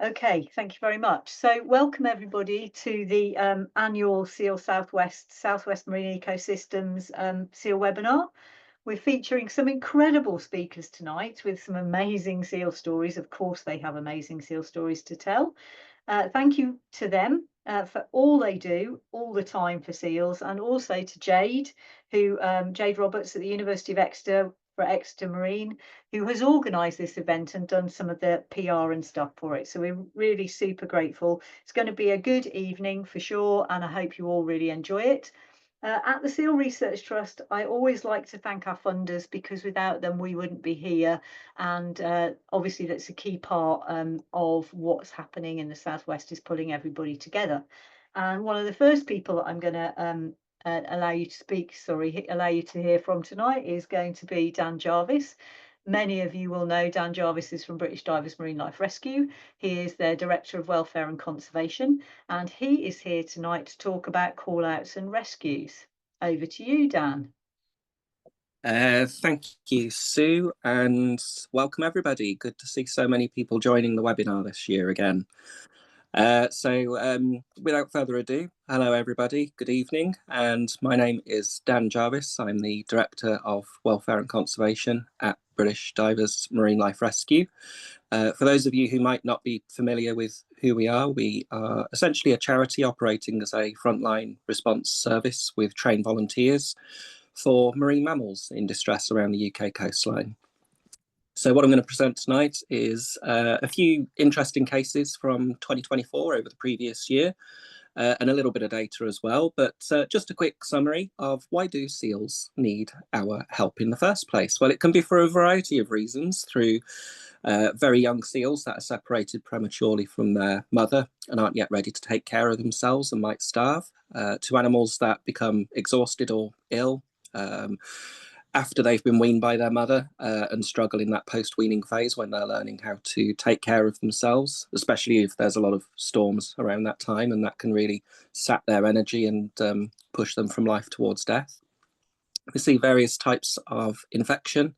Okay, thank you very much. So welcome everybody to the annual Seal Southwest Marine Ecosystems Seal webinar. We're featuring some incredible speakers tonight with some amazing seal stories. Of course, they have amazing seal stories to tell. Thank you to them for all they do all the time for seals, and also to Jade, Jade Roberts at the University of Exeter for Exeter Marine, who has organised this event and done some of the PR and stuff for it. So we're really super grateful. It's going to be a good evening for sure, and I hope you all really enjoy it. At the Seal Research Trust, I always like to thank our funders because without them we wouldn't be here, and obviously that's a key part of what's happening in the Southwest, is pulling everybody together. And one of the first people that I'm going to allow you to hear from tonight is going to be Dan Jarvis. Many of you will know Dan Jarvis is from British Divers Marine Life Rescue. He is their Director of Welfare and Conservation, and he is here tonight to talk about call-outs and rescues. Over to you, Dan. Thank you, Sue, and welcome everybody. Good to see so many people joining the webinar this year again. Without further ado, hello everybody, good evening, and my name is Dan Jarvis. I'm the Director of Welfare and Conservation at British Divers Marine Life Rescue. For those of you who might not be familiar with who we are essentially a charity operating as a frontline response service with trained volunteers for marine mammals in distress around the UK coastline. So what I'm going to present tonight is a few interesting cases from 2024 over the previous year, and a little bit of data as well, but just a quick summary of why do seals need our help in the first place? Well, it can be for a variety of reasons, through very young seals that are separated prematurely from their mother and aren't yet ready to take care of themselves and might starve, to animals that become exhausted or ill after they've been weaned by their mother and struggle in that post-weaning phase when they're learning how to take care of themselves, especially if there's a lot of storms around that time, and that can really sap their energy and push them from life towards death. We see various types of infection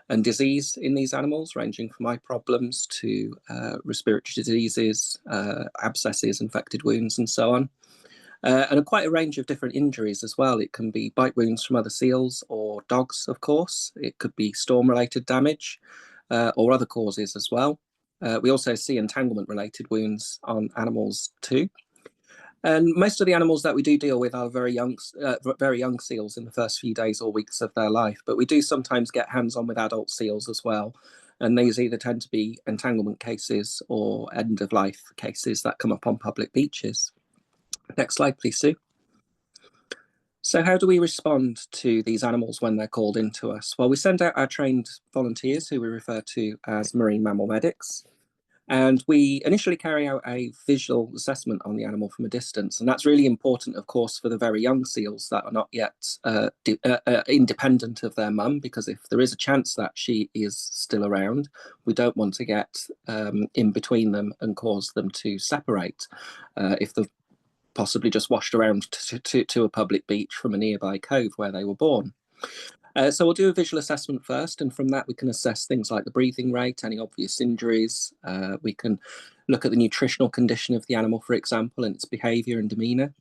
and disease in these animals, ranging from eye problems to respiratory diseases, abscesses, infected wounds, and so on. And quite a range of different injuries as well. It can be bite wounds from other seals or dogs, of course. It could be storm-related damage or other causes as well. We also see entanglement-related wounds on animals too. And most of the animals that we do deal with are very young seals in the first few days or weeks of their life, but we do sometimes get hands-on with adult seals as well. And these either tend to be entanglement cases or end-of-life cases that come up on public beaches. Next slide, please, Sue. So how do we respond to these animals when they're called in to us? Well, we send out our trained volunteers, who we refer to as marine mammal medics. And we initially carry out a visual assessment on the animal from a distance. And that's really important, of course, for the very young seals that are not yet independent of their mum, because if there is a chance that she is still around, we don't want to get in between them and cause them to separate. If they've possibly just washed around to a public beach from a nearby cove where they were born. So we'll do a visual assessment first, and from that we can assess things like the breathing rate, any obvious injuries. We can look at the nutritional condition of the animal, for example, and its behaviour and demeanour.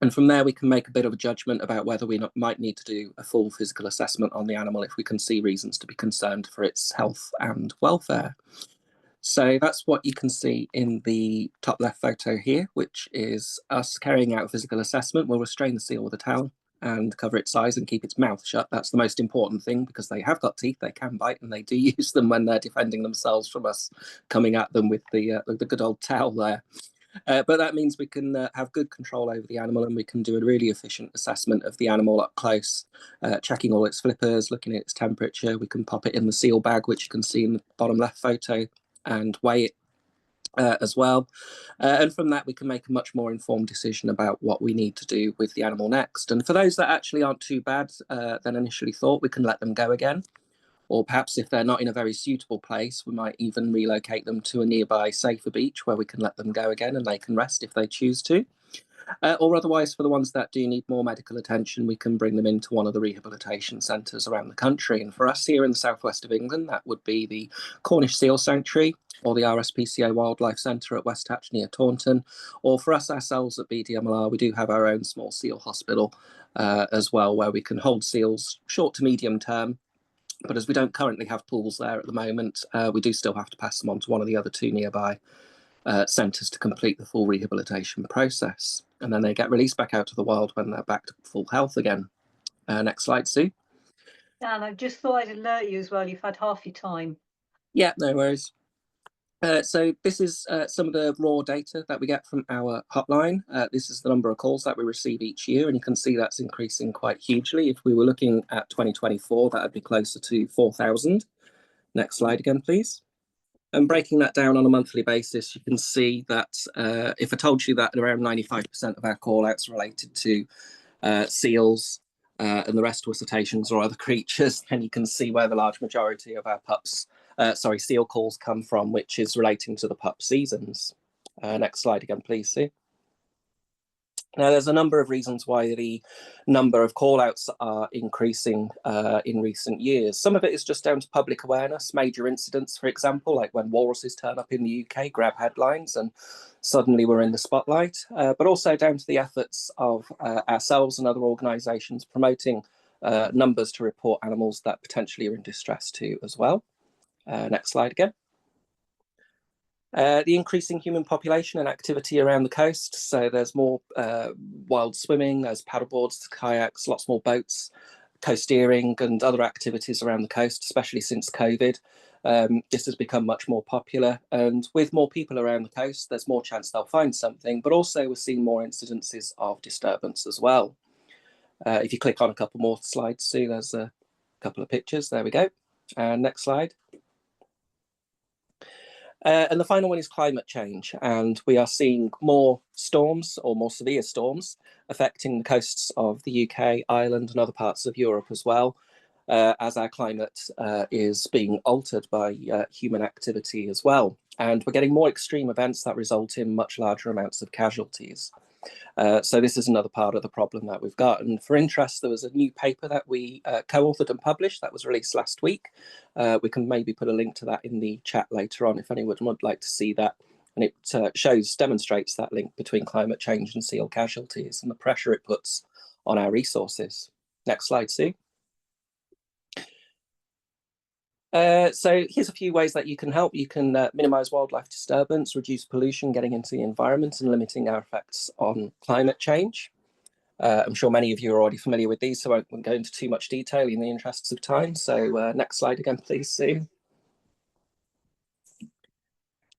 And from there we can make a bit of a judgment about whether we might need to do a full physical assessment on the animal if we can see reasons to be concerned for its health and welfare. So that's what you can see in the top left photo here, which is us carrying out a physical assessment. We'll restrain the seal with a towel and cover its eyes and keep its mouth shut. That's the most important thing, because they have got teeth, they can bite, and they do use them when they're defending themselves from us coming at them with the good old towel there. But that means we can have good control over the animal, and we can do a really efficient assessment of the animal up close, checking all its flippers, looking at its temperature. We can pop it in the seal bag, which you can see in the bottom left photo, and weigh it as well. And from that, we can make a much more informed decision about what we need to do with the animal next. And for those that actually aren't too bad than initially thought, we can let them go again. Or perhaps if they're not in a very suitable place, we might even relocate them to a nearby safer beach where we can let them go again and they can rest if they choose to. Or otherwise, for the ones that do need more medical attention, we can bring them into one of the rehabilitation centres around the country. And for us here in the southwest of England, that would be the Cornish Seal Sanctuary or the RSPCA Wildlife Centre at West Hatch near Taunton. Or for us ourselves at BDMLR, we do have our own small seal hospital as well, where we can hold seals short to medium term. But as we don't currently have pools there at the moment, we do still have to pass them on to one of the other two nearby centres to complete the full rehabilitation process. And then they get released back out to the wild when they're back to full health again. Next slide, Sue. Dan, I just thought I'd alert you as well. You've had half your time. Yeah, no worries. So this is some of the raw data that we get from our hotline. This is the number of calls that we receive each year, and you can see that's increasing quite hugely. If we were looking at 2024, that would be closer to 4,000. Next slide again, please. And breaking that down on a monthly basis, you can see that if I told you that around 95% of our call-outs related to seals and the rest were cetaceans or other creatures, then you can see where the large majority of our seal calls come from, which is relating to the pup seasons. Next slide again, please, Sue. Now, there's a number of reasons why the number of call-outs are increasing in recent years. Some of it is just down to public awareness, major incidents, for example, like when walruses turn up in the UK, grab headlines, and suddenly we're in the spotlight, but also down to the efforts of ourselves and other organisations promoting numbers to report animals that potentially are in distress too as well. Next slide again. The increasing human population and activity around the coast. So there's more wild swimming, there's paddleboards, kayaks, lots more boats, coasteering and other activities around the coast, especially since COVID. This has become much more popular, and with more people around the coast, there's more chance they'll find something, but also we're seeing more incidences of disturbance as well. If you click on a couple more slides, Sue, there's a couple of pictures. There we go. Next slide. And the final one is climate change, and we are seeing more storms or more severe storms affecting the coasts of the UK, Ireland and other parts of Europe as well, as our climate is being altered by human activity as well. And we're getting more extreme events that result in much larger amounts of casualties. So this is another part of the problem that we've got. And for interest, there was a new paper that we co-authored and published that was released last week. We can maybe put a link to that in the chat later on if anyone would like to see that. And it demonstrates that link between climate change and seal casualties and the pressure it puts on our resources. Next slide, Sue. So here's a few ways that you can help. You can minimise wildlife disturbance, reduce pollution getting into the environment and limiting our effects on climate change. I'm sure many of you are already familiar with these, so I won't go into too much detail in the interests of time. So next slide again, please, Sue.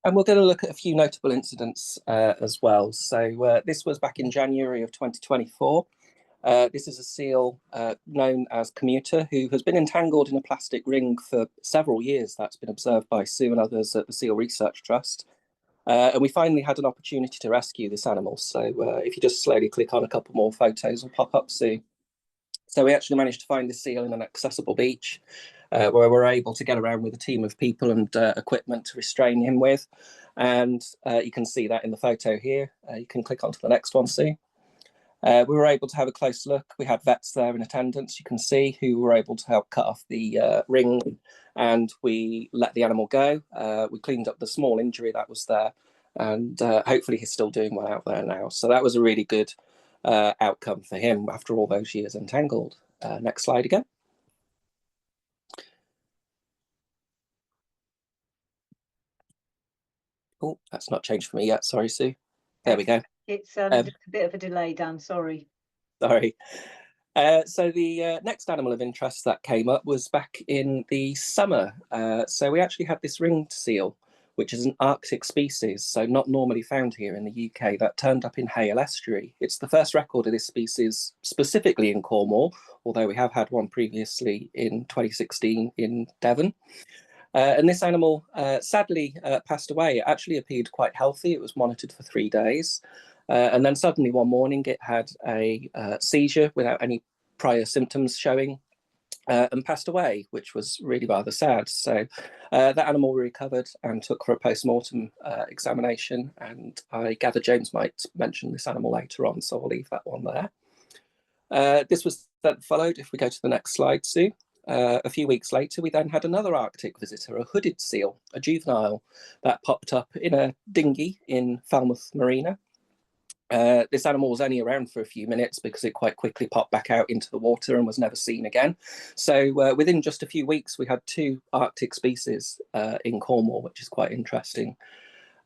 And we're going to look at a few notable incidents as well. So this was back in January of 2024. This is a seal known as Commuter, who has been entangled in a plastic ring for several years. That's been observed by Sue and others at the Seal Research Trust. And we finally had an opportunity to rescue this animal. So if you just slowly click on a couple more photos will pop up, Sue. So we actually managed to find this seal in an accessible beach where we were able to get around with a team of people and equipment to restrain him with. And you can see that in the photo here. You can click onto the next one, Sue. We were able to have a close look. We had vets there in attendance, you can see, who were able to help cut off the ring, and we let the animal go. We cleaned up the small injury that was there, and hopefully he's still doing well out there now. So that was a really good outcome for him after all those years entangled. Next slide again. Oh, that's not changed for me yet. Sorry, Sue. There we go. It's just a bit of a delay, Dan. Sorry. Sorry. So the next animal of interest that came up was back in the summer. So we actually had this ringed seal, which is an Arctic species, so not normally found here in the UK, that turned up in Hale Estuary. It's the first record of this species specifically in Cornwall, although we have had one previously in 2016 in Devon. And this animal sadly passed away. It actually appeared quite healthy. It was monitored for 3 days. And then suddenly one morning it had a seizure without any prior symptoms showing. and passed away, which was really rather sad. So that animal we recovered and took for a post-mortem examination, and I gather James might mention this animal later on, so I'll leave that one there. This was then followed, if we go to the next slide, Sue. A few weeks later, we then had another Arctic visitor, a hooded seal, a juvenile, that popped up in a dinghy in Falmouth Marina. This animal was only around for a few minutes because it quite quickly popped back out into the water and was never seen again. So within just a few weeks, we had 2 Arctic species in Cornwall, which is quite interesting,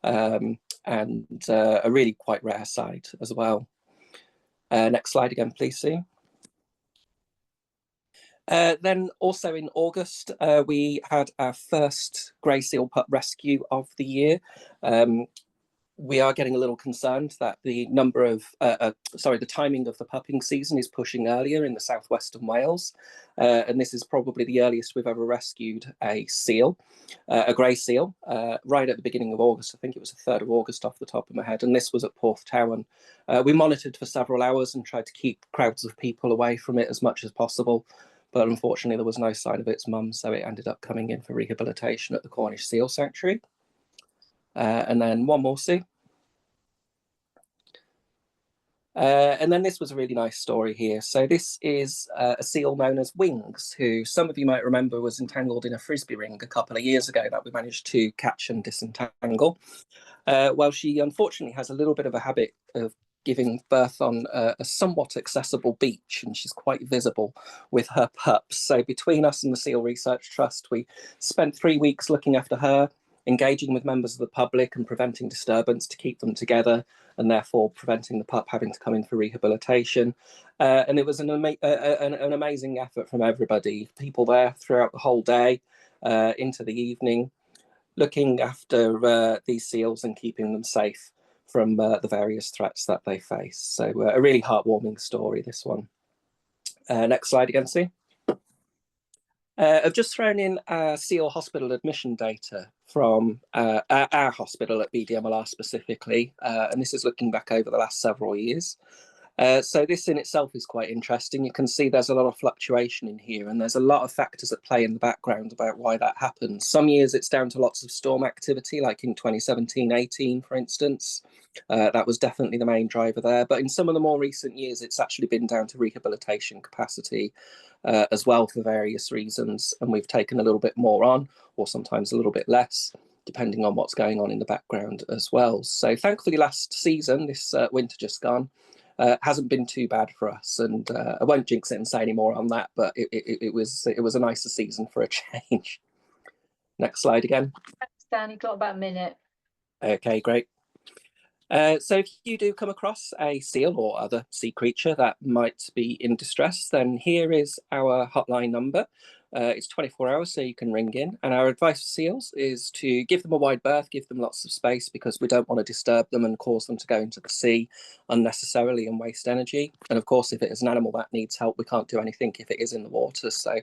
and a really quite rare sight as well. Next slide again, please, Sue. Then also in August, we had our first grey seal pup rescue of the year. We are getting a little concerned that the the timing of the pupping season is pushing earlier in the southwestern Wales, and this is probably the earliest we've ever rescued a seal, a grey seal, right at the beginning of August. I think it was the 3rd of August off the top of my head, and this was at Porthtowan. We monitored for several hours and tried to keep crowds of people away from it as much as possible, but unfortunately there was no sign of its mum, so it ended up coming in for rehabilitation at the Cornish Seal Sanctuary. And then one more, Sue. And then this was a really nice story here. So this is a seal known as Wings, who some of you might remember was entangled in a frisbee ring a couple of years ago that we managed to catch and disentangle. Well, she unfortunately has a little bit of a habit of giving birth on a somewhat accessible beach, and she's quite visible with her pups. So between us and the Seal Research Trust, we spent 3 weeks looking after her, engaging with members of the public and preventing disturbance to keep them together, and therefore preventing the pup having to come in for rehabilitation. And it was an amazing effort from everybody, people there throughout the whole day, into the evening, looking after these seals and keeping them safe from the various threats that they face. So a really heartwarming story, this one. Next slide again, Sue. I've just thrown in seal hospital admission data from our hospital at BDMLR specifically, and this is looking back over the last several years. So this in itself is quite interesting. You can see there's a lot of fluctuation in here, and there's a lot of factors at play in the background about why that happens. Some years it's down to lots of storm activity, like in 2017-18, for instance. That was definitely the main driver there. But in some of the more recent years, it's actually been down to rehabilitation capacity as well for various reasons. And we've taken a little bit more on, or sometimes a little bit less, depending on what's going on in the background as well. So thankfully last season, this winter just gone, hasn't been too bad for us, and I won't jinx it and say any more on that, but it was a nicer season for a change. Next slide again. Thanks, Dan. You've got about a minute. Okay, great. So if you do come across a seal or other sea creature that might be in distress, then here is our hotline number. It's 24 hours, so you can ring in. And our advice for seals is to give them a wide berth, give them lots of space, because we don't want to disturb them and cause them to go into the sea unnecessarily and waste energy. And of course, if it is an animal that needs help, we can't do anything if it is in the water. So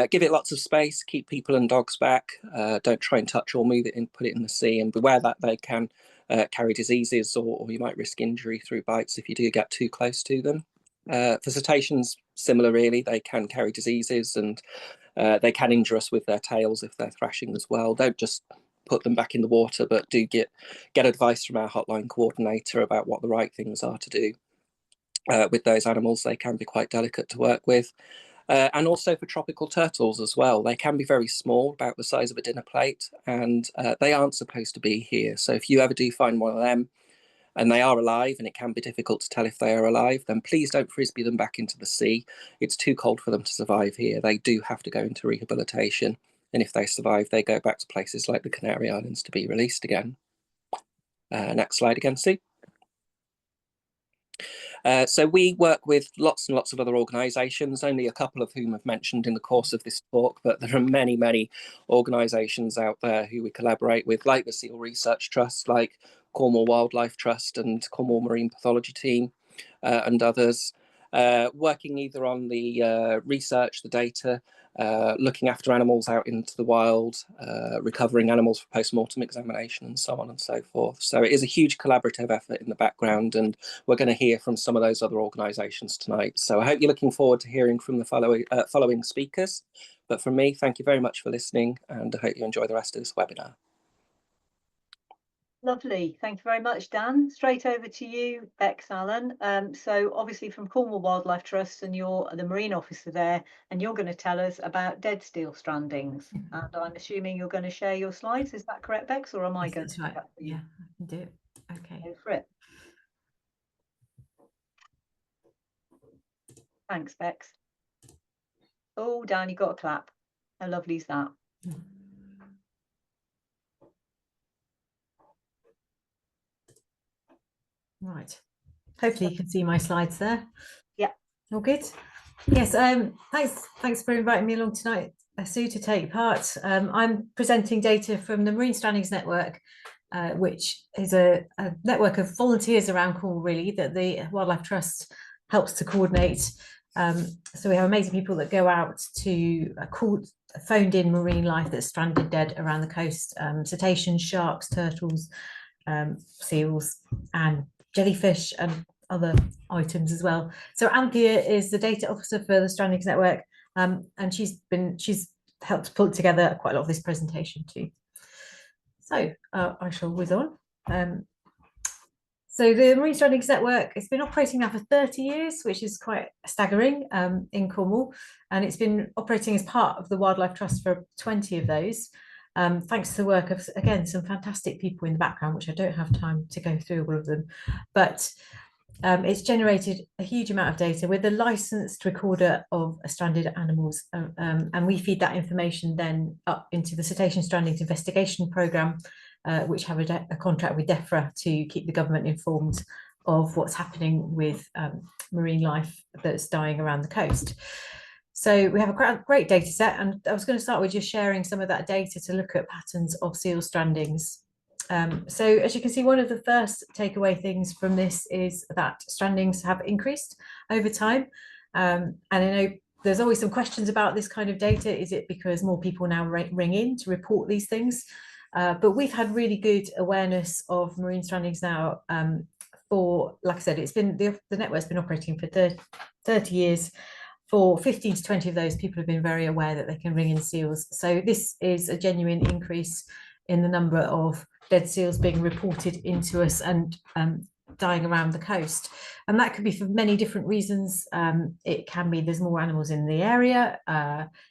give it lots of space, keep people and dogs back. Don't try and touch or move it and put it in the sea, and beware that they can carry diseases, or you might risk injury through bites if you do get too close to them. For cetaceans, similar really, they can carry diseases, and they can injure us with their tails if they're thrashing as well. Don't just put them back in the water, but do get advice from our hotline coordinator about what the right things are to do with those animals. They can be quite delicate to work with. And also for tropical turtles as well. They can be very small, about the size of a dinner plate, and they aren't supposed to be here. So if you ever do find one of them and they are alive, and it can be difficult to tell if they are alive, then please don't frisbee them back into the sea. It's too cold for them to survive here. They do have to go into rehabilitation. And if they survive, they go back to places like the Canary Islands to be released again. Next slide again, Sue. So we work with lots and lots of other organisations, only a couple of whom I've mentioned in the course of this talk, but there are many, many organisations out there who we collaborate with, like the Seal Research Trust, like Cornwall Wildlife Trust and Cornwall Marine Pathology Team, and others. working either on the research, the data, looking after animals out into the wild, recovering animals for post-mortem examination, and so on and so forth. So it is a huge collaborative effort in the background, and we're going to hear from some of those other organisations tonight. So I hope you're looking forward to hearing from the following speakers. But from me, thank you very much for listening, and I hope you enjoy the rest of this webinar. Lovely. Thank you very much, Dan. Straight over to you, Bex Allen. So obviously from Cornwall Wildlife Trust, and you're the marine officer there, and you're going to tell us about dead seal strandings. And I'm assuming you're going to share your slides. Is that correct, Bex, or am I going to do that for you? Yeah, I can do it. Okay. Go for it. Thanks, Bex. Oh, Dan, you got a clap. How lovely is that? Right. Hopefully you can see my slides there. Yeah. All good. Yes. Thanks for inviting me along tonight, Sue, to take part. I'm presenting data from the Marine Strandings Network, which is a network of volunteers around Cornwall, really, that the Wildlife Trust helps to coordinate. So we have amazing people that go out to phoned in marine life that's stranded dead around the coast, cetaceans, sharks, turtles, seals, and jellyfish, and other items as well. So Anthea is the data officer for the Strandings Network, and she's helped pull together quite a lot of this presentation too. So I shall whiz on. So the Marine Strandings Network, it's been operating now for 30 years, which is quite staggering in Cornwall, and it's been operating as part of the Wildlife Trust for 20 of those. Thanks to the work of, again, some fantastic people in the background, which I don't have time to go through all of them, but it's generated a huge amount of data. We're the licensed recorder of stranded animals, and we feed that information then up into the Cetacean Strandings Investigation Programme, which have a contract with DEFRA to keep the government informed of what's happening with marine life that's dying around the coast. So we have a great data set, and I was going to start with just sharing some of that data to look at patterns of seal strandings. So as you can see, one of the first takeaway things from this is that strandings have increased over time. And I know there's always some questions about this kind of data. Is it because more people now ring in to report these things? But we've had really good awareness of marine strandings now for, like I said, it's been the network's been operating for 30 years. For 15 to 20 of those, people have been very aware that they can ring in seals. So this is a genuine increase in the number of dead seals being reported into us and dying around the coast. And that could be for many different reasons. It can be there's more animals in the area.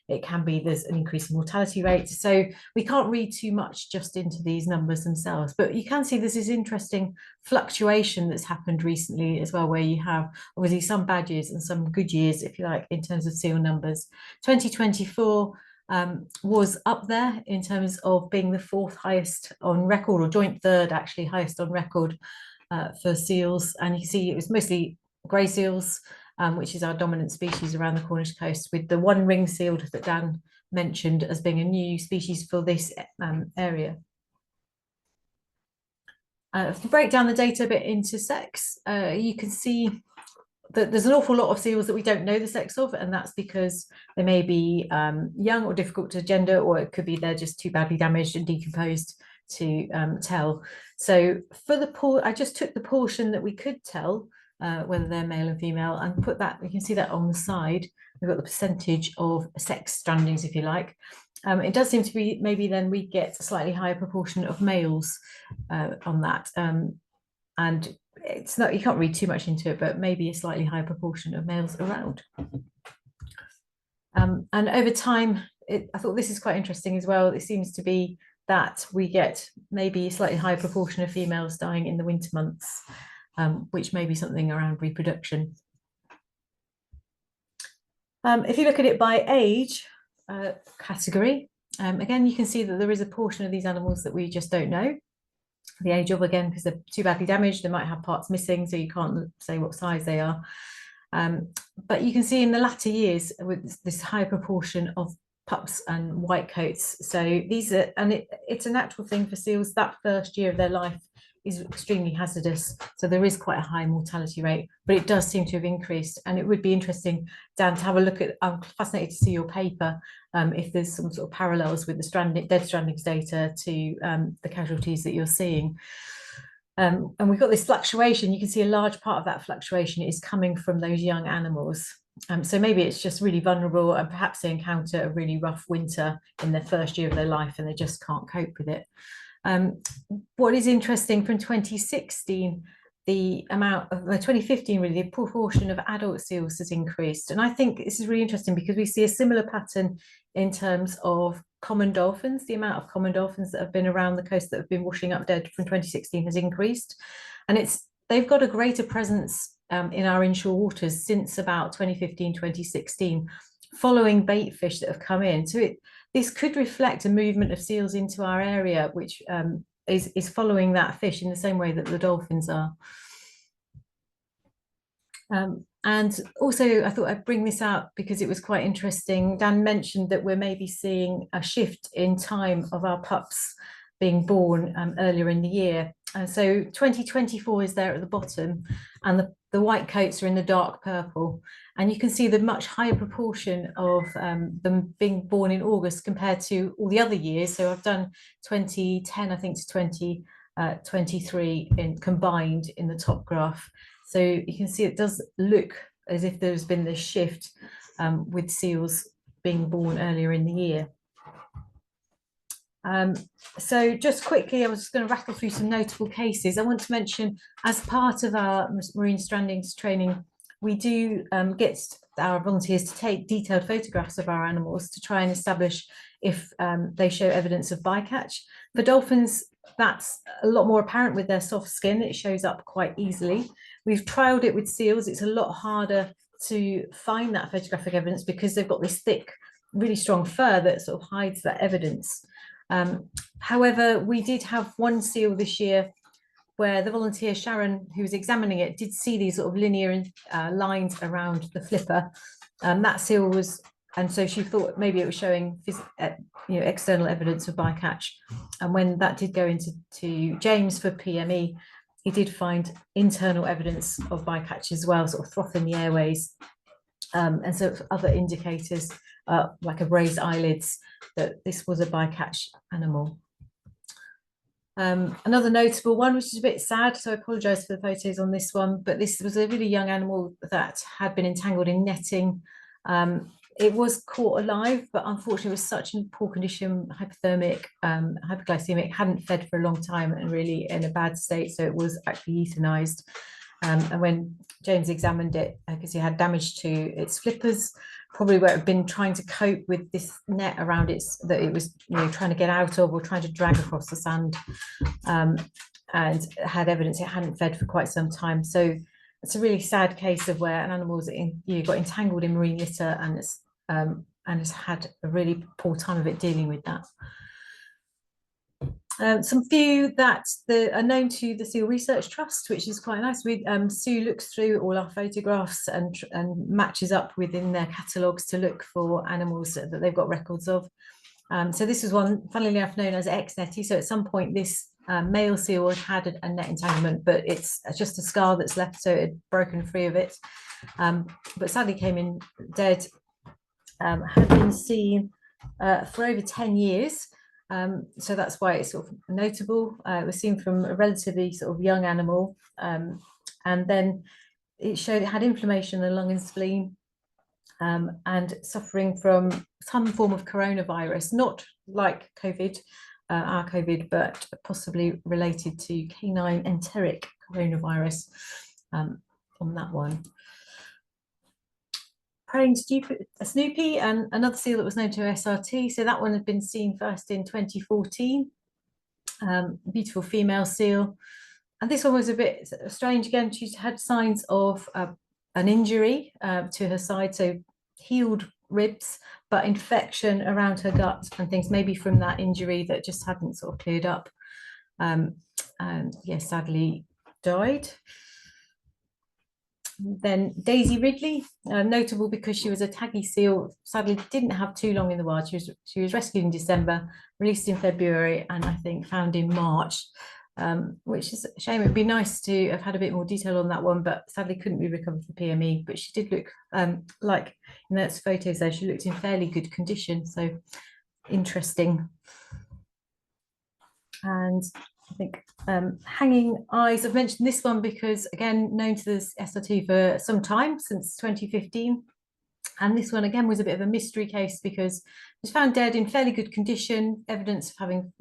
It can be there's an increase in mortality rate. So we can't read too much just into these numbers themselves, but you can see there's this interesting fluctuation that's happened recently as well, where you have obviously some bad years and some good years, if you like, in terms of seal numbers. 2024 was up there in terms of being the fourth highest on record, or joint third actually highest on record for seals. And you can see it was mostly grey seals, which is our dominant species around the Cornish coast, with the one ring sealed that Dan mentioned as being a new species for this area. If you break down the data a bit into sex, you can see that there's an awful lot of seals that we don't know the sex of, and that's because they may be young or difficult to gender, or it could be they're just too badly damaged and decomposed to tell. So for the I just took the portion that we could tell whether they're male and female, and put that, you can see that on the side. We've got the percentage of sex strandings, if you like. It does seem to be maybe then we get a slightly higher proportion of males on that. And it's not, you can't read too much into it, but maybe a slightly higher proportion of males around. And over time, I thought this is quite interesting as well. It seems to be that we get maybe a slightly higher proportion of females dying in the winter months, which may be something around reproduction. If you look at it by age category, again, you can see that there is a portion of these animals that we just don't know the age of, again, because they're too badly damaged. They might have parts missing, so you can't say what size they are. But you can see in the latter years with this high proportion of pups and white coats. So these are, and it's a natural thing for seals, that first year of their life is extremely hazardous. So there is quite a high mortality rate, but it does seem to have increased. And it would be interesting, Dan, to have a look at, I'm fascinated to see your paper, if there's some sort of parallels with the dead strandings data to the casualties that you're seeing. And we've got this fluctuation. You can see a large part of that fluctuation is coming from those young animals. So maybe it's just really vulnerable, and perhaps they encounter a really rough winter in their first year of their life and they just can't cope with it. What is interesting, from 2016, the amount of 2015, really, the proportion of adult seals has increased. And I think this is really interesting because we see a similar pattern in terms of common dolphins. The amount of common dolphins that have been around the coast that have been washing up dead from 2016 has increased. And they've got a greater presence in our inshore waters since about 2015, 2016, following bait fish that have come in. So this could reflect a movement of seals into our area, which is following that fish in the same way that the dolphins are. And also, I thought I'd bring this out because it was quite interesting. Dan mentioned that we're maybe seeing a shift in time of our pups being born earlier in the year. And so 2024 is there at the bottom, and the white coats are in the dark purple. And you can see the much higher proportion of them being born in August compared to all the other years. So I've done 2010, I think, to 2023 combined in the top graph. So you can see it does look as if there's been this shift with seals being born earlier in the year. So just quickly, I was just going to rattle through some notable cases. I want to mention, as part of our marine strandings training, we do get our volunteers to take detailed photographs of our animals to try and establish if they show evidence of bycatch. For dolphins, that's a lot more apparent with their soft skin. It shows up quite easily. We've trialed it with seals. It's a lot harder to find that photographic evidence because they've got this thick, really strong fur that sort of hides that evidence. However, we did have one seal this year where the volunteer Sharon, who was examining it, did see these sort of linear lines around the flipper. That seal was, and so she thought maybe it was showing external evidence of bycatch. And when that did go into James for PME, he did find internal evidence of bycatch as well, sort of froth in the airways, and so other indicators like raised eyelids that this was a bycatch animal. Another notable one, which is a bit sad, so I apologise for the photos on this one, but this was a really young animal that had been entangled in netting. It was caught alive, but unfortunately it was such in poor condition, hypothermic, hypoglycemic, hadn't fed for a long time and really in a bad state, so it was actually euthanized. And when James examined it, because he had damage to its flippers, probably where it had been trying to cope with this net around it that it was trying to get out of or trying to drag across the sand, and had evidence it hadn't fed for quite some time. So it's a really sad case of where an animal's got entangled in marine litter and has had a really poor time of it dealing with that. Some few that are known to the Seal Research Trust, which is quite nice. Sue looks through all our photographs and matches up within their catalogues to look for animals that they've got records of. So this is one, funnily enough, known as ex-netty. So at some point this male seal had a net entanglement, but it's just a scar that's left, so it had broken free of it. But sadly came in dead. Had been seen for over 10 years. So that's why it's sort of notable. It was seen from a relatively sort of young animal, and then it showed it had inflammation in the lung and spleen, and suffering from some form of coronavirus, not like COVID, our COVID, but possibly related to canine enteric coronavirus on that one. Praying Snoopy, and another seal that was known to SRT. So that one had been seen first in 2014. Beautiful female seal. And this one was a bit strange again. She had signs of an injury to her side, so healed ribs, but infection around her gut and things, maybe from that injury that just hadn't sort of cleared up. And yeah, sadly died. Then Daisy Ridley, notable because she was a taggy seal, sadly didn't have too long in the wild. She was rescued in December, released in February, and I think found in March. which is a shame. It'd be nice to have had a bit more detail on that one, but sadly couldn't be recovered for PME. But she did look like in those photos there, she looked in fairly good condition. So interesting. And I think hanging eyes, I've mentioned this one because, again, known to the SRT for some time, since 2015. And this one, again, was a bit of a mystery case because it was found dead in fairly good condition, evidence of having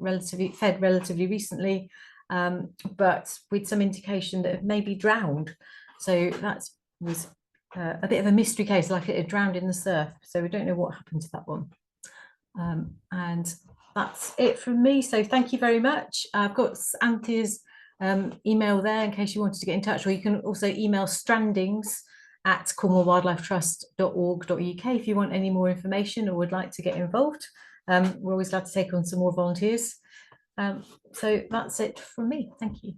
fed relatively recently, but with some indication that it may be drowned. So that was a bit of a mystery case, like it had drowned in the surf. So we don't know what happened to that one. And that's it from me. So thank you very much. I've got Anthea's email there in case you wanted to get in touch, or you can also email strandings@cornwallwildlifetrust.org.uk if you want any more information or would like to get involved. We're always glad to take on some more volunteers. So that's it from me. Thank you.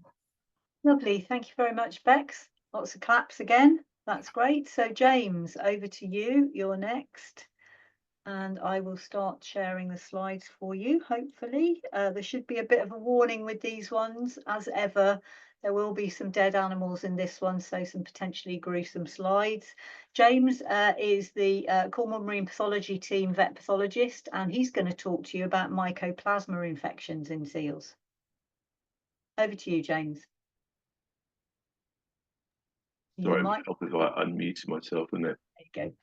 Lovely. Thank you very much, Bex. Lots of claps again. That's great. So James, over to you. You're next. And I will start sharing the slides for you, hopefully. There should be a bit of a warning with these ones. As ever, there will be some dead animals in this one, so some potentially gruesome slides. James is the Cornwall Marine Pathology Team vet pathologist, and he's going to talk to you about mycoplasma infections in seals. Over to you, James. Sorry, I unmuted myself, isn't it? There you go.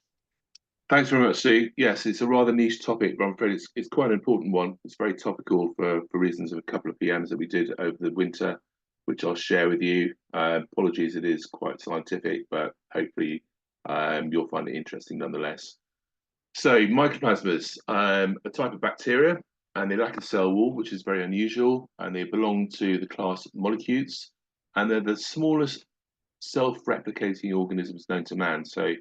Thanks very much, Sue. Yes, it's a rather niche topic, but I'm afraid it's quite an important one. It's very topical for reasons of a couple of PMs that we did over the winter, which I'll share with you. Apologies, it is quite scientific, but hopefully you'll find it interesting nonetheless. So mycoplasmas, a type of bacteria, and they lack a cell wall, which is very unusual, and they belong to the class mollicutes, and they're the smallest self-replicating organisms known to man. So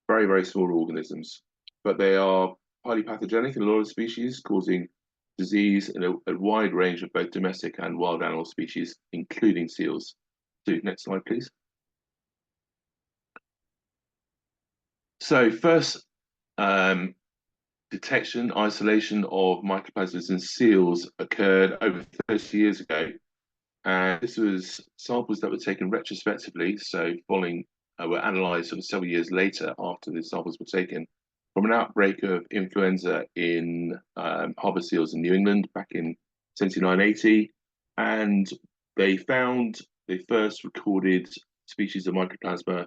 very, very small organisms, but they are highly pathogenic in a lot of species, causing disease in a wide range of both domestic and wild animal species, including seals. So next slide, please. So first, detection, isolation of mycoplasmas in seals occurred over 30 years ago. And this was samples that were taken retrospectively, so following were analysed sort of several years later after the samples were taken from an outbreak of influenza in harbour seals in New England back in 7980, and they found the first recorded species of mycoplasma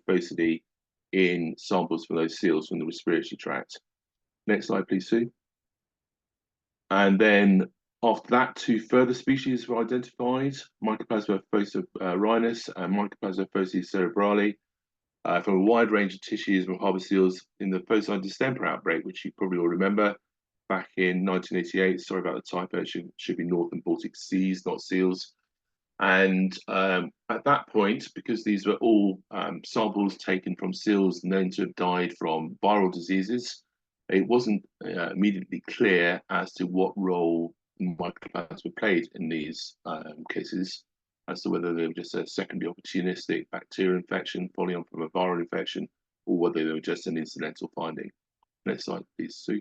phocidae in samples from those seals from the respiratory tract. Next slide, please, Sue. And then after that, two further species were identified, Mycoplasma phocirinus and Mycoplasma phocicerebrale, from a wide range of tissues from harbour seals in the phocine distemper outbreak, which you probably all remember back in 1988. Sorry about the typo, it should be Northern Baltic Seas, not seals. And at that point, because these were all samples taken from seals known to have died from viral diseases, it wasn't immediately clear as to what role mycoplasma played in these cases, as to whether they were just a secondary opportunistic bacterial infection following on from a viral infection, or whether they were just an incidental finding. Next slide, please, Sue.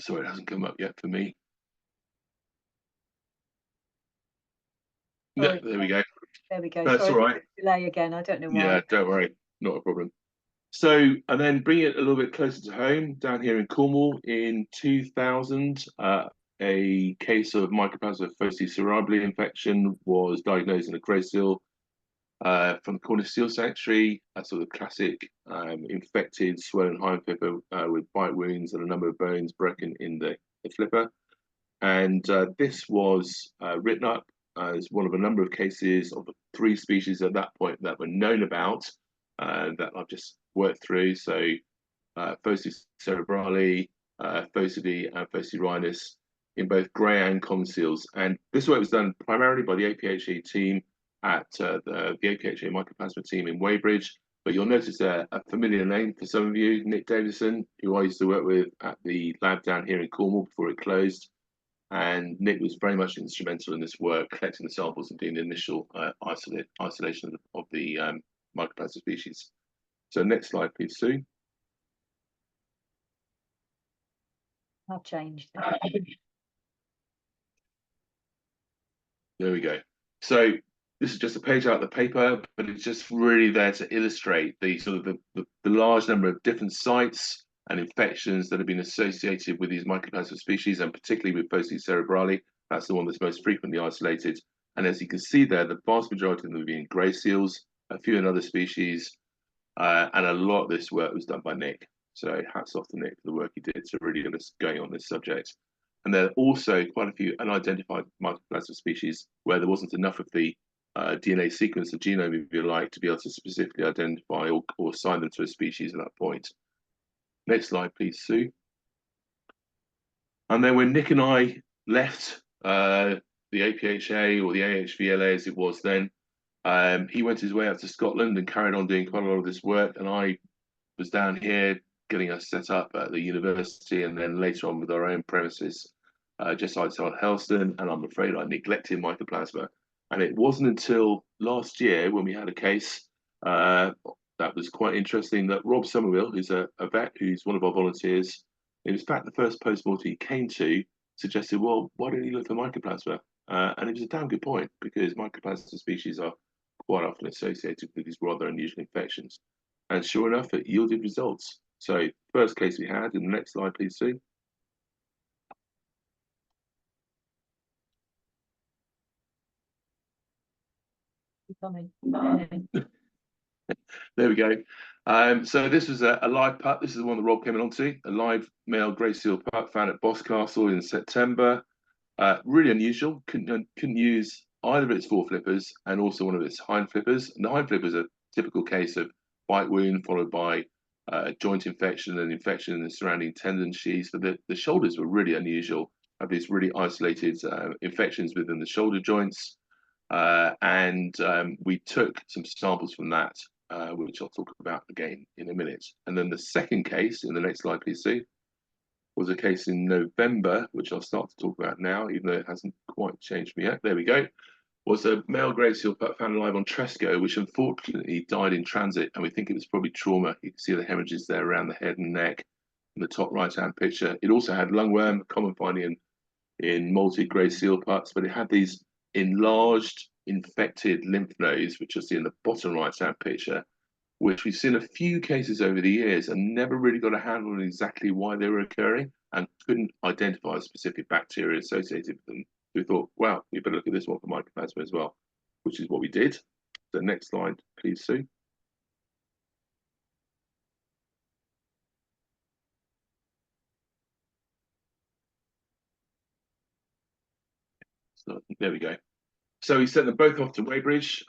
Sorry, it hasn't come up yet for me. No, there we go. There we go. That's sorry, all right. Delay again. I don't know why. Yeah, don't worry, not a problem. So, and then bring it a little bit closer to home, down here in Cornwall in 2000, a case of Mycoplasma phocicerebrale infection was diagnosed in a grey seal from the Cornish Seal Sanctuary, a sort of classic infected swollen hind flipper with bite wounds and a number of bones broken in the flipper. And this was written up as one of a number of cases of the 3 species at that point that were known about that I've just worked through. So phocicerebrale, phocidae, and phocirinus in both grey and common seals. And this work was done primarily by the APHA team at the APHA Mycoplasma team in Weybridge. But you'll notice a familiar name for some of you, Nick Davison, who I used to work with at the lab down here in Cornwall before it closed. And Nick was very much instrumental in this work, collecting the samples and doing the initial isolation of the mycoplasma species. So next slide, please, Sue. I've changed. There we go. So this is just a page out of the paper, but it's just really there to illustrate the sort of the large number of different sites and infections that have been associated with these mycoplasma species, and particularly with Foci cerebrale. That's the one that's most frequently isolated. And as you can see there, the vast majority of them have been grey seals, a few in other species, and a lot of this work was done by Nick. So hats off to Nick for the work he did to really get us going on this subject. And there are also quite a few unidentified mycoplasma species where there wasn't enough of the DNA sequence, the genome, if you like, to be able to specifically identify or assign them to a species at that point. Next slide, please, Sue. And then when Nick and I left the APHA or the AHVLA as it was then, he went his way out to Scotland and carried on doing quite a lot of this work. And I was down here getting us set up at the university and then later on with our own premises just outside Helston. And I'm afraid I neglected mycoplasma. And it wasn't until last year when we had a case that was quite interesting that Rob Somerville, who's a vet, who's one of our volunteers, it was back the first post-mortem he came to, suggested, well, why don't you look for mycoplasma? And it was a damn good point because mycoplasma species are quite often associated with these rather unusual infections. And sure enough, it yielded results. So first case we had, in the next slide, please, Sue. There we go. So this was a live pup. This is the one that Rob came along to, a live male grey seal pup found at Boscastle in September. Really unusual. Couldn't use either of its foreflippers and also one of its hind flippers. And the hind flipper is a typical case of bite wound followed by joint infection and infection in the surrounding tendon sheaths. But the shoulders were really unusual. Have these really isolated infections within the shoulder joints. And we took some samples from that, which I'll talk about again in a minute. And then the second case, in the next slide, please, Sue, was a case in November, which I'll start to talk about now, even though it hasn't quite changed me yet. There we go. Was a male grey seal pup found alive on Tresco, which unfortunately died in transit, and we think it was probably trauma. You can see the hemorrhages there around the head and neck in the top right-hand picture. It also had lungworm, common finding in molted grey seal pups, but it had these enlarged, infected lymph nodes, which you'll see in the bottom right-hand picture, which we've seen a few cases over the years and never really got a handle on exactly why they were occurring and couldn't identify a specific bacteria associated with them. So we thought, wow, we better look at this one for mycoplasma as well, which is what we did. So next slide, please, Sue. So there we go. So we sent them both off to Weybridge.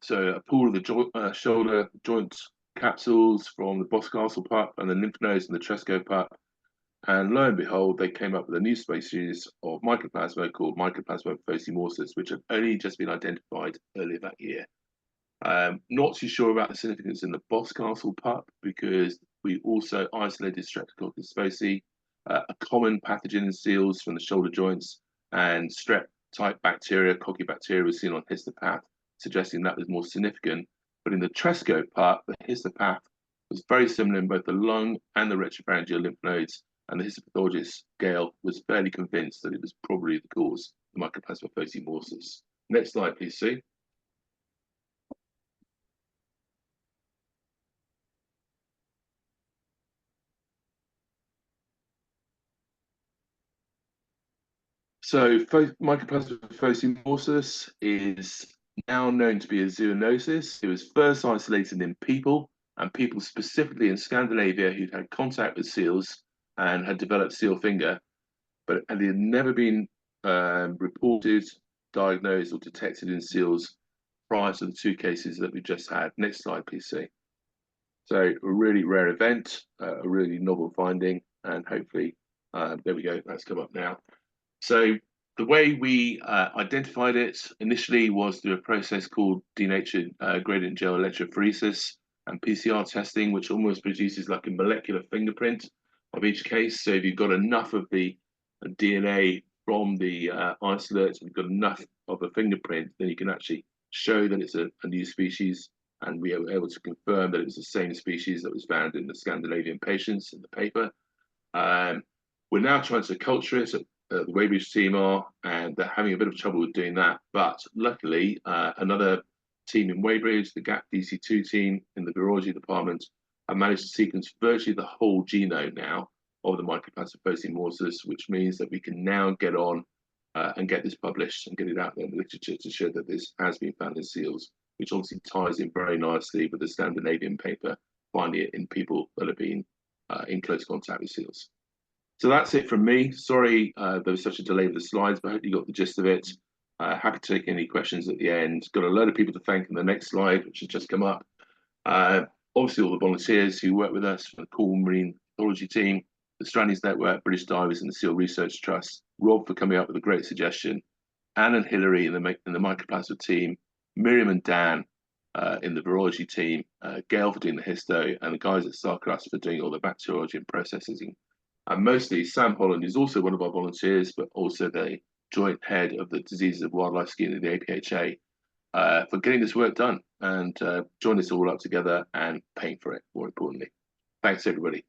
So a pool of the shoulder joint capsules from the Boscastle pup and the lymph nodes and the Tresco pup. And lo and behold, they came up with a new species of mycoplasma called Mycoplasma foci, which had only just been identified earlier that year. Not too sure about the significance in the Boscastle pup because we also isolated Streptococcus foci, a common pathogen in seals from the shoulder joints, and strep-type bacteria, coccibacteria, was seen on histopath, suggesting that was more significant. But in the Tresco pup, the histopath was very similar in both the lung and the retropharyngeal lymph nodes, and the histopathologist, Gail, was fairly convinced that it was probably the cause of Mycoplasma foci. Next slide, please, Sue. So Mycoplasma foci is now known to be a zoonosis. It was first isolated in people, and people specifically in Scandinavia who'd had contact with seals and had developed seal finger, but it had never been reported, diagnosed, or detected in seals prior to the two cases that we just had. Next slide, please, see. So a really rare event, a really novel finding, and hopefully, there we go, that's come up now. So the way we identified it initially was through a process called denatured gradient gel electrophoresis and PCR testing, which almost produces like a molecular fingerprint of each case. So if you've got enough of the DNA from the isolate, you've got enough of a fingerprint, then you can actually show that it's a new species, and we were able to confirm that it was the same species that was found in the Scandinavian patients in the paper. We're now trying to culture it. The Weybridge team are, and they're having a bit of trouble with doing that. But luckily, another team in Weybridge, the GAP DC2 team in the virology department, have managed to sequence virtually the whole genome now of the Mycoplasma faecium mortis, which means that we can now get on and get this published and get it out there in the literature to show that this has been found in seals, which obviously ties in very nicely with the Scandinavian paper, finding it in people that have been in close contact with seals. So that's it from me. Sorry there was such a delay with the slides, but I hope you got the gist of it. Happy to take any questions at the end. Got a load of people to thank in the next slide, which has just come up. Obviously, all the volunteers who work with us from the Cornwall Marine Pathology team, the Strandings Network, British Divers, and the Seal Research Trust. Rob for coming up with a great suggestion. Anne and Hilary in the Mycoplasma team. Miriam and Dan in the virology team. Gail for doing the histo, and the guys at Sarcras for doing all the bacteriology and processing. And mostly Sam Holland, who's also one of our volunteers, but also the joint head of the Diseases of Wildlife Scheme of the APHA, for getting this work done and join us all up together and paying for it, more importantly. Thanks, everybody.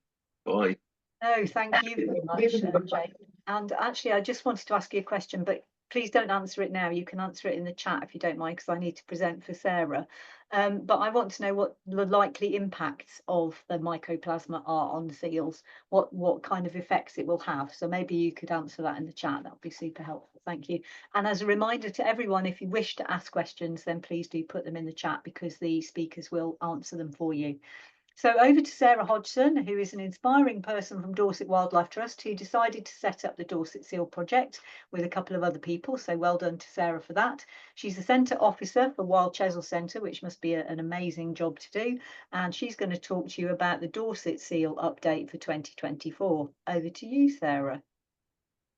Bye. No, thank you very much, Jane. And actually, I just wanted to ask you a question, but please don't answer it now. You can answer it in the chat if you don't mind, because I need to present for Sarah. But I want to know what the likely impacts of the Mycoplasma are on seals, what kind of effects it will have. So maybe you could answer that in the chat. That would be super helpful. Thank you. And as a reminder to everyone, if you wish to ask questions, then please do put them in the chat, because the speakers will answer them for you. So over to Sarah Hodgson, who is an inspiring person from Dorset Wildlife Trust, who decided to set up the Dorset Seal Project with a couple of other people. So well done to Sarah for that. She's the Centre Officer for Wild Chesil Centre, which must be an amazing job to do. And she's going to talk to you about the Dorset Seal update for 2024. Over to you, Sarah.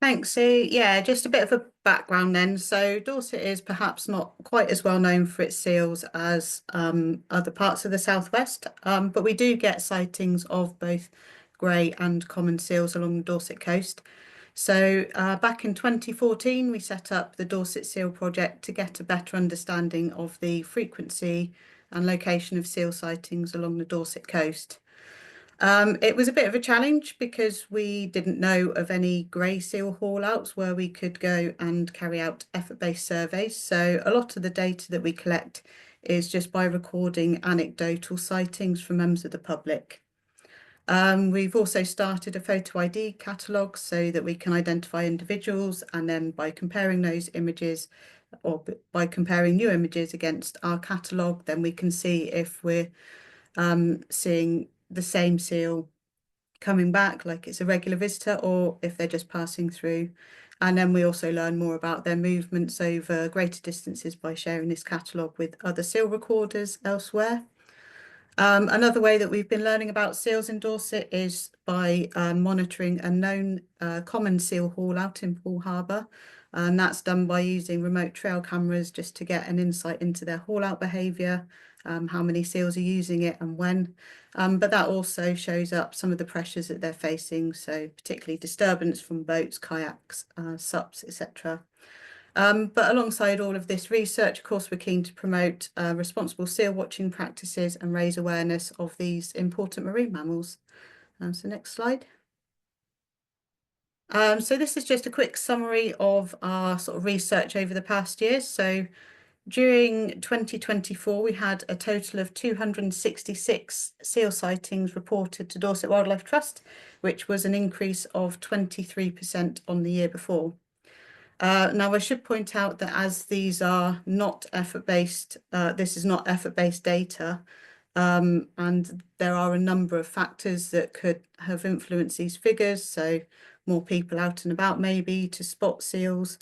Thanks, Sue. Yeah, just a bit of a background then. So Dorset is perhaps not quite as well known for its seals as other parts of the southwest, but we do get sightings of both grey and common seals along the Dorset coast. So back in 2014, we set up the Dorset Seal Project to get a better understanding of the frequency and location of seal sightings along the Dorset coast. It was a bit of a challenge because we didn't know of any grey seal haul-outs where we could go and carry out effort-based surveys. So a lot of the data that we collect is just by recording anecdotal sightings from members of the public. We've also started a photo ID catalogue so that we can identify individuals, and then by comparing those images or by comparing new images against our catalogue, then we can see if we're seeing the same seal coming back like it's a regular visitor, or if they're just passing through. And then we also learn more about their movements over greater distances by sharing this catalogue with other seal recorders elsewhere. Another way that we've been learning about seals in Dorset is by monitoring a known common seal haul out in Poole Harbour. And that's done by using remote trail cameras just to get an insight into their haul out behaviour, how many seals are using it and when. But that also shows up some of the pressures that they're facing, so particularly disturbance from boats, kayaks, SUPs, etc. But alongside all of this research, of course, we're keen to promote responsible seal watching practices and raise awareness of these important marine mammals. So next slide. So this is just a quick summary of our sort of research over the past year. So during 2024, we had a total of 266 seal sightings reported to Dorset Wildlife Trust, which was an increase of 23% on the year before. Now, I should point out that as these are not effort-based, this is not effort-based data, and there are a number of factors that could have influenced these figures. So more people out and about maybe to spot seals.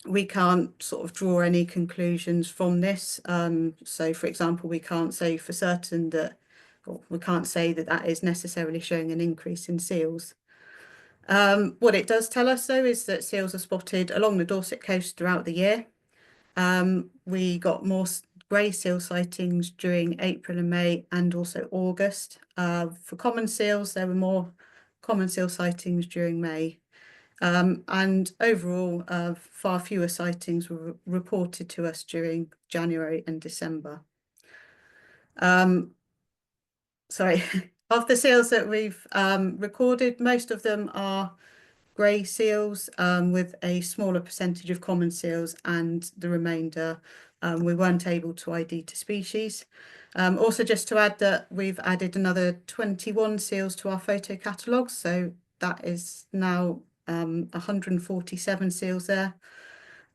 We can't sort of draw any conclusions from this. So, for example, we can't say for certain that, or we can't say that that is necessarily showing an increase in seals. What it does tell us, though, is that seals are spotted along the Dorset coast throughout the year. We got more grey seal sightings during April and May and also August. For common seals, there were more common seal sightings during May. And overall, far fewer sightings were reported to us during January and December. Sorry, Of the seals that we've recorded, most of them are grey seals with a smaller percentage of common seals, and the remainder we weren't able to ID to species. Also, just to add that we've added another 21 seals to our photo catalogue, so that is now 147 seals there.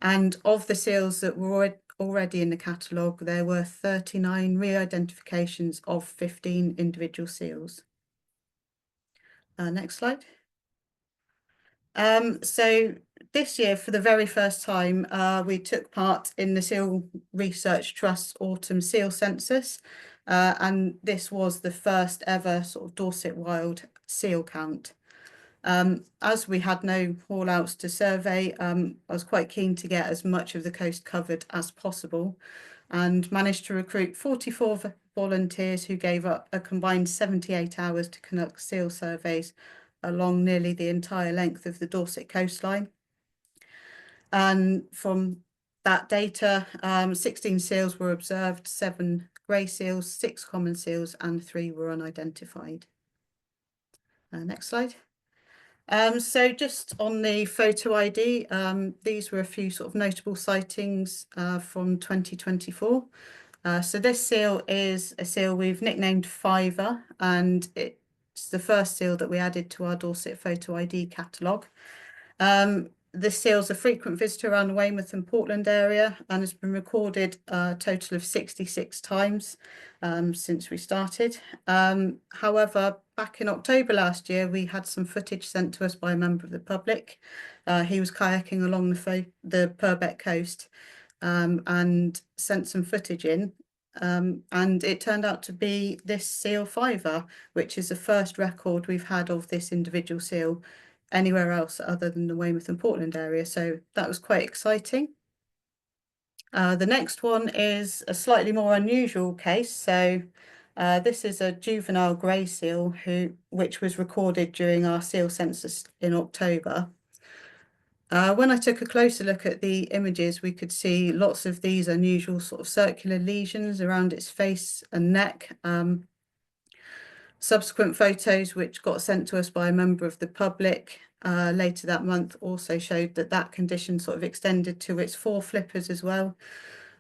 And of the seals that were already in the catalogue, there were 39 re-identifications of 15 individual seals. Next slide. So this year, for the very first time, we took part in the Seal Research Trust's Autumn Seal Census, and this was the first ever sort of Dorset Wild seal count. As we had no haul-outs to survey, I was quite keen to get as much of the coast covered as possible, and managed to recruit 44 volunteers who gave up a combined 78 hours to conduct seal surveys along nearly the entire length of the Dorset coastline. And from that data, 16 seals were observed, 7 grey seals, 6 common seals, and 3 were unidentified. Next slide. So just on the photo ID, these were a few sort of notable sightings from 2024. So this seal is a seal we've nicknamed Fiver, and it's the first seal that we added to our Dorset photo ID catalogue. This seal's a frequent visitor around the Weymouth and Portland area and has been recorded a total of 66 times since we started. However, back in October last year, we had some footage sent to us by a member of the public. He was kayaking along the Purbeck coast and sent some footage in. And it turned out to be this seal Fiver, which is the first record we've had of this individual seal anywhere else other than the Weymouth and Portland area. So that was quite exciting. The next one is a slightly more unusual case. So this is a juvenile grey seal which was recorded during our seal census in October. When I took a closer look at the images, we could see lots of these unusual sort of circular lesions around its face and neck. Subsequent photos, which got sent to us by a member of the public later that month, also showed that condition sort of extended to its foreflippers as well.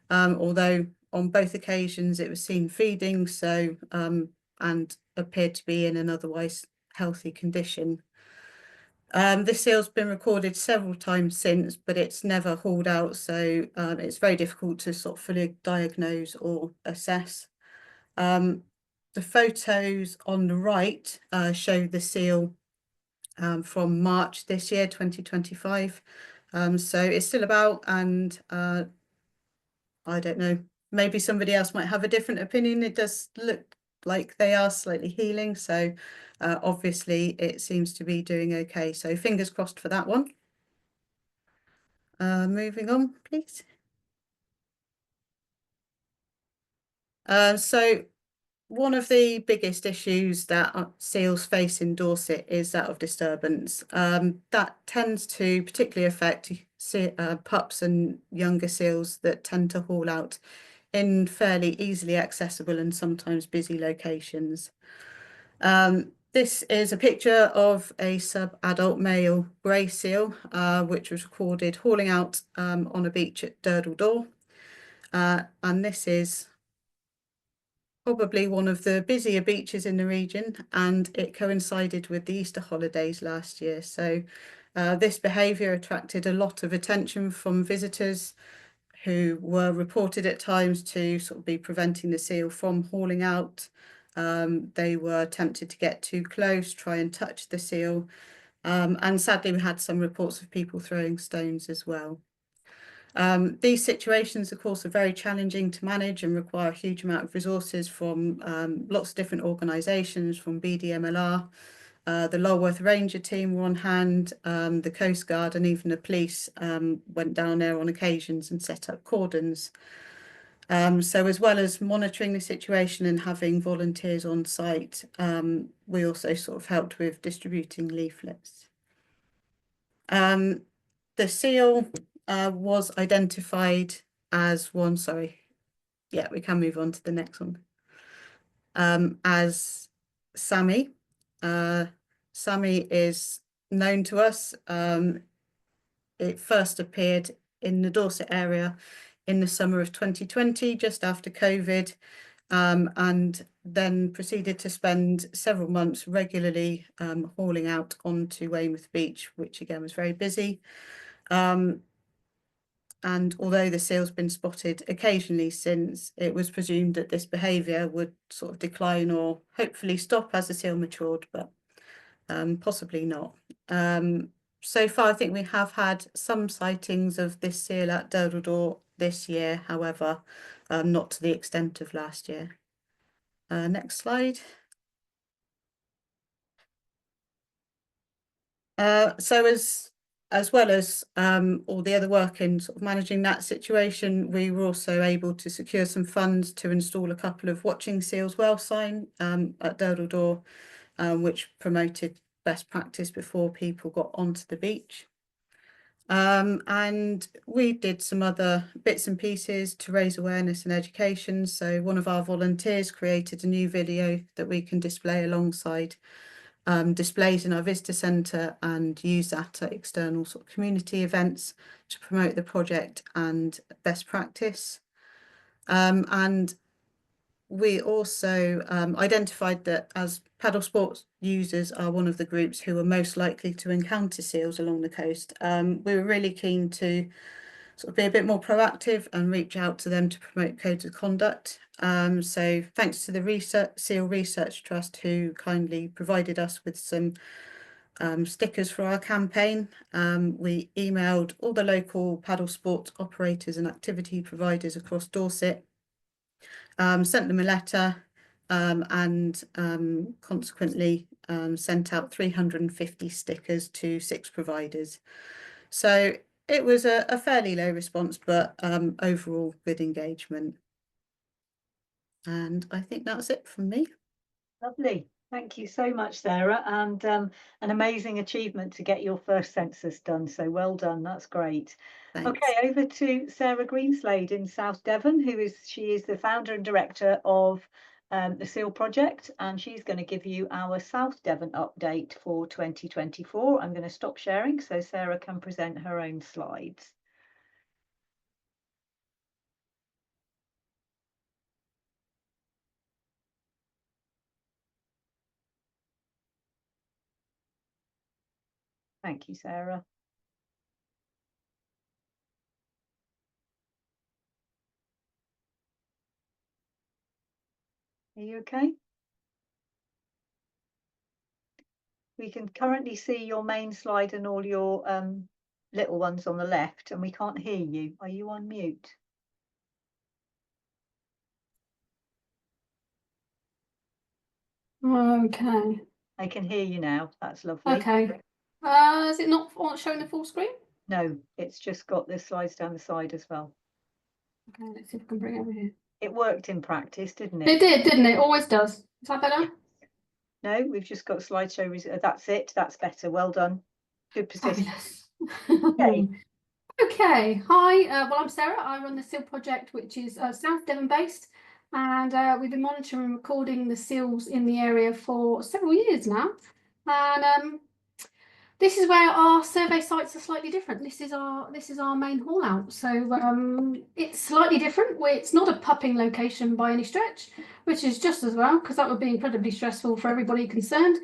Although on both occasions it was seen feeding, and appeared to be in an otherwise healthy condition. This seal's been recorded several times since, but it's never hauled out, so it's very difficult to sort of fully diagnose or assess. The photos on the right show the seal from March this year, 2025. So it's still about, and I don't know, maybe somebody else might have a different opinion. It does look like they are slightly healing, so obviously it seems to be doing okay. So fingers crossed for that one. Moving on, please. So one of the biggest issues that seals face in Dorset is that of disturbance. That tends to particularly affect pups and younger seals that tend to haul out in fairly easily accessible and sometimes busy locations. This is a picture of a sub-adult male grey seal, which was recorded hauling out on a beach at Durdle Door. And this is probably one of the busier beaches in the region, and it coincided with the Easter holidays last year. So this behaviour attracted a lot of attention from visitors who were reported at times to sort of be preventing the seal from hauling out. They were tempted to get too close, try and touch the seal. And sadly, we had some reports of people throwing stones as well. These situations, of course, are very challenging to manage and require a huge amount of resources from lots of different organisations, from BDMLR, the Lulworth Ranger team were on hand, the Coast Guard and even the police went down there on occasions and set up cordons. So as well as monitoring the situation and having volunteers on site, we also sort of helped with distributing leaflets. The seal was identified as one, sorry, yeah, we can move on to the next one, as SWME. SWME is known to us. It first appeared in the Dorset area in the summer of 2020, just after COVID, and then proceeded to spend several months regularly hauling out onto Weymouth Beach, which again was very busy. And although the seal's been spotted occasionally since, it was presumed that this behaviour would sort of decline or hopefully stop as the seal matured, but possibly not. So far, I think we have had some sightings of this seal at Durdledore this year, however, not to the extent of last year. Next slide. So as well as all the other work in sort of managing that situation, we were also able to secure some funds to install a couple of watching seals well sign at Durdledore, which promoted best practice before people got onto the beach. And we did some other bits and pieces to raise awareness and education. So one of our volunteers created a new video that we can display alongside displays in our visitor centre and use that at external sort of community events to promote the project and best practice. And we also identified that as paddle sports users are one of the groups who are most likely to encounter seals along the coast, we were really keen to sort of be a bit more proactive and reach out to them to promote codes of conduct. So thanks to the Seal Research Trust, who kindly provided us with some stickers for our campaign. We emailed all the local paddle sports operators and activity providers across Dorset, sent them a letter, and consequently sent out 350 stickers to 6 providers. So it was a fairly low response, but overall good engagement. And I think that's it from me. Lovely. Thank you so much, Sarah, and an amazing achievement to get your first census done. So well done. That's great. Thanks. Okay, over to Sarah Greenslade in South Devon, she is the founder and director of the SEAL project, and she's going to give you our South Devon update for 2024. I'm going to stop sharing so Sarah can present her own slides. Thank you, Sarah. Are you okay? We can currently see your main slide and all your little ones on the left, and we can't hear you. Are you on mute? Okay. I can hear you now. That's lovely. Okay. Is it not showing the full screen? No, it's just got the slides down the side as well. Okay, let's see if I can bring it over here. It worked in practice, didn't It it? did, didn't it? Always does. Is that better? No, we've just got slideshow. That's it. That's better. Well done. Good persistence. Fabulous. Okay. Okay. Hi. Well, I'm Sarah. I run the SEAL project, which is South Devon based, and we've been monitoring and recording the seals in the area for several years now. And this is where our survey sites are slightly different. This is our main haul out. So it's slightly different. It's not a pupping location by any stretch, which is just as well, because that would be incredibly stressful for everybody concerned.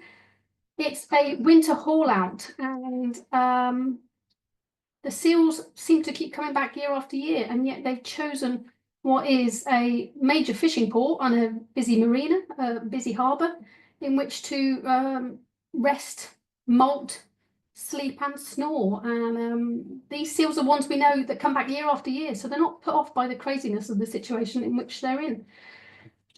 It's a winter haul out, and the seals seem to keep coming back year after year, and yet they've chosen what is a major fishing port on a busy marina, a busy harbour, in which to rest, molt, sleep and snore. And these seals are ones we know that come back year after year, so they're not put off by the craziness of the situation in which they're in.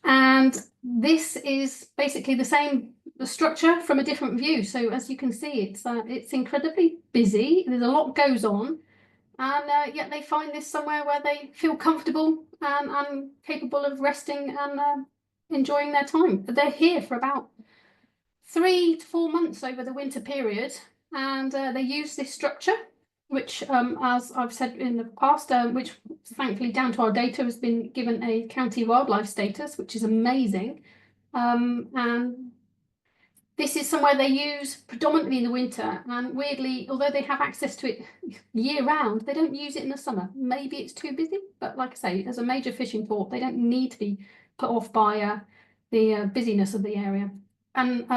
And this is basically the same structure from a different view. So as you can see, it's incredibly busy. There's a lot goes on, and yet they find this somewhere where they feel comfortable and capable of resting and enjoying their time. But they're here for about 3 to 4 months over the winter period, and they use this structure, which, as I've said in the past, which thankfully down to our data has been given a county wildlife status, which is amazing. And This is somewhere they use predominantly in the winter, and weirdly, although they have access to it year round, they don't use it in the summer. Maybe it's too busy, but like I say, as a major fishing port, they don't need to be put off by the busyness of the area. And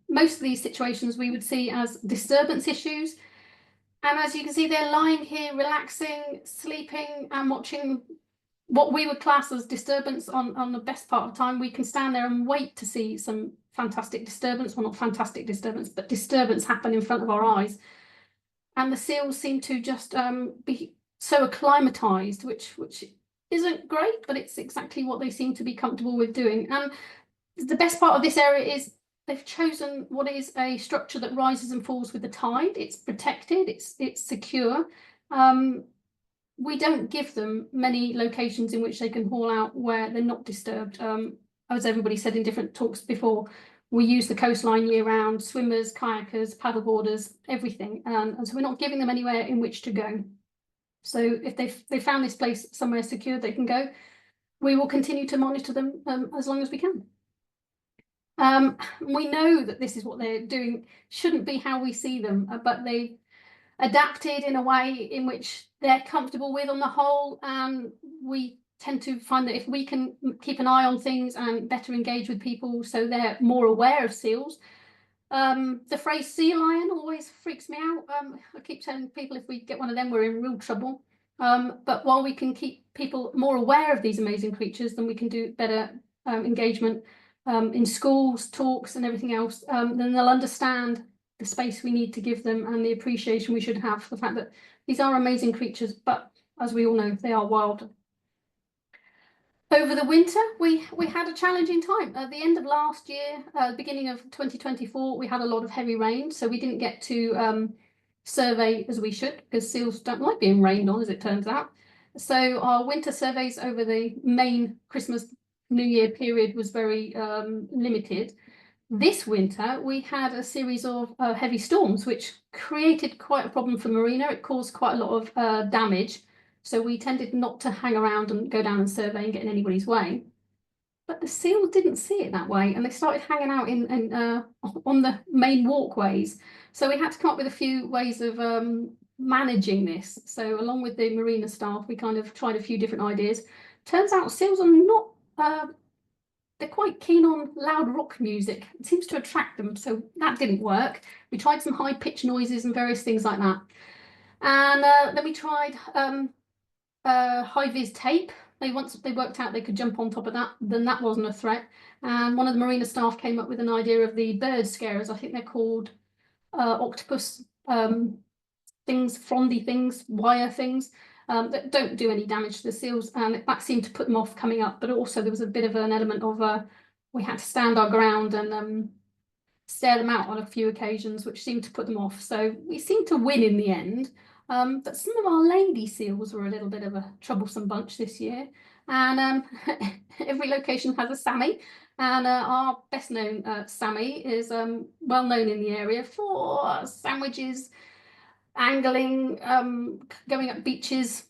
most of these situations we would see as disturbance issues. And as you can see, they're lying here, relaxing, sleeping, and watching what we would class as disturbance on the best part of the time. We can stand there and wait to see some fantastic disturbance, well, not fantastic disturbance, but disturbance happen in front of our eyes. And the seals seem to just be so acclimatized, which isn't great, but it's exactly what they seem to be comfortable with doing. And the best part of this area is they've chosen what is a structure that rises and falls with the tide. It's protected, it's secure. We don't give them many locations in which they can haul out where they're not disturbed. As everybody said in different talks before, we use the coastline year round, swimmers, kayakers, paddleboarders, everything. And so we're not giving them anywhere in which to go. So if they found this place somewhere secure they can go, we will continue to monitor them as long as we can. We know that this is what they're doing, shouldn't be how we see them, but they adapted in a way in which they're comfortable with on the whole, and we tend to find that if we can keep an eye on things and better engage with people so they're more aware of seals. The phrase sea lion always freaks me out. I keep telling people if we get one of them we're in real trouble, but while we can keep people more aware of these amazing creatures, then we can do better engagement in schools, talks and everything else. Then they'll understand the space we need to give them and the appreciation we should have for the fact that these are amazing creatures, but as we all know, they are wild. Over the winter, we had a challenging time. At the end of last year, beginning of 2024, we had a lot of heavy rain, so we didn't get to survey as we should, because seals don't like being rained on, as it turns out. So our winter surveys over the main Christmas New Year period was very limited. This winter, we had a series of heavy storms, which created quite a problem for the marina. It caused quite a lot of damage. So we tended not to hang around and go down and survey and get in anybody's way. But the seals didn't see it that way, and they started hanging out on the main walkways. So we had to come up with a few ways of managing this. So along with the marina staff, we kind of tried a few different ideas. Turns out seals are not they're quite keen on loud rock music. It seems to attract them, so that didn't work. We tried some high-pitched noises and various things like that. And then we tried high-vis tape. Once they worked out they could jump on top of that, then that wasn't a threat. And one of the marina staff came up with an idea of the bird scarers. I think they're called octopus things, frondy things, wire things. That don't do any damage to the seals, and that seemed to put them off coming up. But also there was a bit of an element of we had to stand our ground and stare them out on a few occasions, which seemed to put them off. So we seemed to win in the end. But some of our lady seals were a little bit of a troublesome bunch this year. And every location has a Sammy. And our best known Sammy is well known in the area for sandwiches, angling, going up beaches,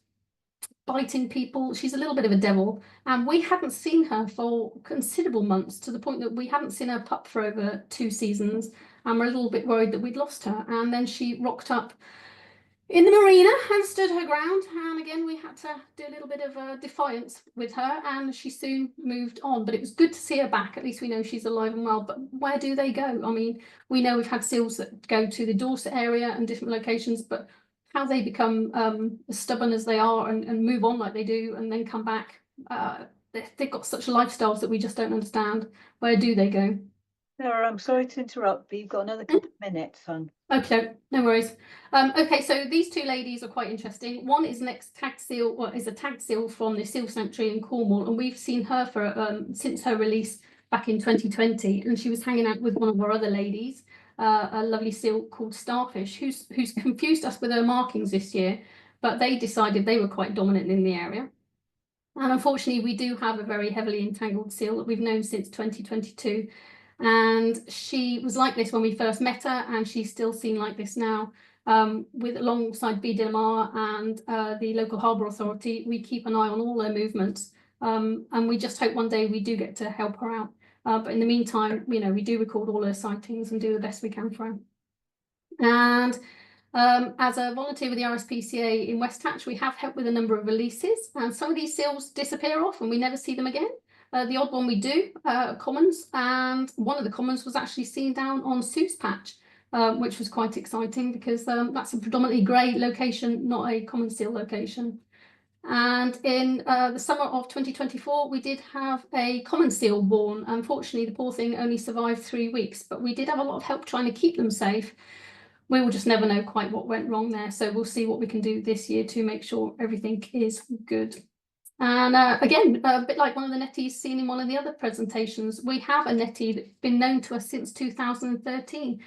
biting people. She's a little bit of a devil, and we hadn't seen her for considerable months, to the point that we hadn't seen her pup for over 2 seasons, and we're a little bit worried that we'd lost her. And then she rocked up in the marina and stood her ground, and again we had to do a little bit of defiance with her, and she soon moved on. But it was good to see her back. At least we know she's alive and well. But where do they go? I mean, we know we've had seals that go to the Dorset area and different locations, but how they become as stubborn as they are and move on like they do and then come back, they've got such lifestyles that we just don't understand. Where do they go? Sarah, I'm sorry to interrupt, but you've got another couple of minutes, hon. Okay, no worries. Okay, so these two ladies are quite interesting. One is next tagged seal, or is a tagged seal from the Seal Sanctuary in Cornwall, and we've seen her for since her release back in 2020, and she was hanging out with one of our other ladies, a lovely seal called Starfish, who's confused us with her markings this year, but they decided they were quite dominant in the area. And unfortunately, we do have a very heavily entangled seal that we've known since 2022. And she was like this when we first met her, and she's still seen like this now. With alongside BDMR and the local harbour authority, we keep an eye on all their movements, and we just hope one day we do get to help her out. But in the meantime, you know, we do record all those sightings and do the best we can for them. And as a volunteer with the RSPCA in West Hatch, we have helped with a number of releases, and some of these seals disappear off and we never see them again. The odd one we do, commons, and one of the commons was actually seen down on Sue's Patch, which was quite exciting because that's a predominantly grey location, not a common seal location. And in the summer of 2024, we did have a common seal born. Unfortunately, the poor thing only survived 3 weeks, but we did have a lot of help trying to keep them safe. We will just never know quite what went wrong there. So we'll see what we can do this year to make sure everything is good. And again, a bit like one of the netties seen in one of the other presentations, we have a nettie that's been known to us since 2013.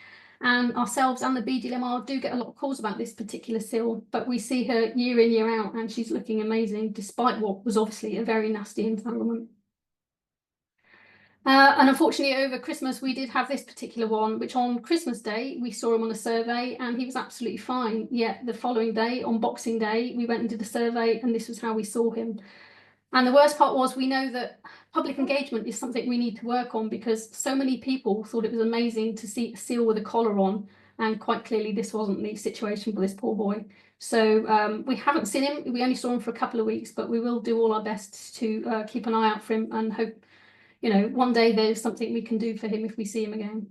And ourselves and the BDLMR do get a lot of calls about this particular seal, but we see her year in, year out, and she's looking amazing, despite what was obviously a very nasty entanglement. And unfortunately, over Christmas, we did have this particular one, which on Christmas Day, we saw him on a survey and he was absolutely fine. Yet the following day, on Boxing Day, we went and did a survey and this was how we saw him. And the worst part was we know that public engagement is something we need to work on because so many people thought it was amazing to see a seal with a collar on. And quite clearly, this wasn't the situation for this poor boy. So we haven't seen him. We only saw him for a couple of weeks, but we will do all our best to keep an eye out for him and hope, you know, one day there's something we can do for him if we see him again.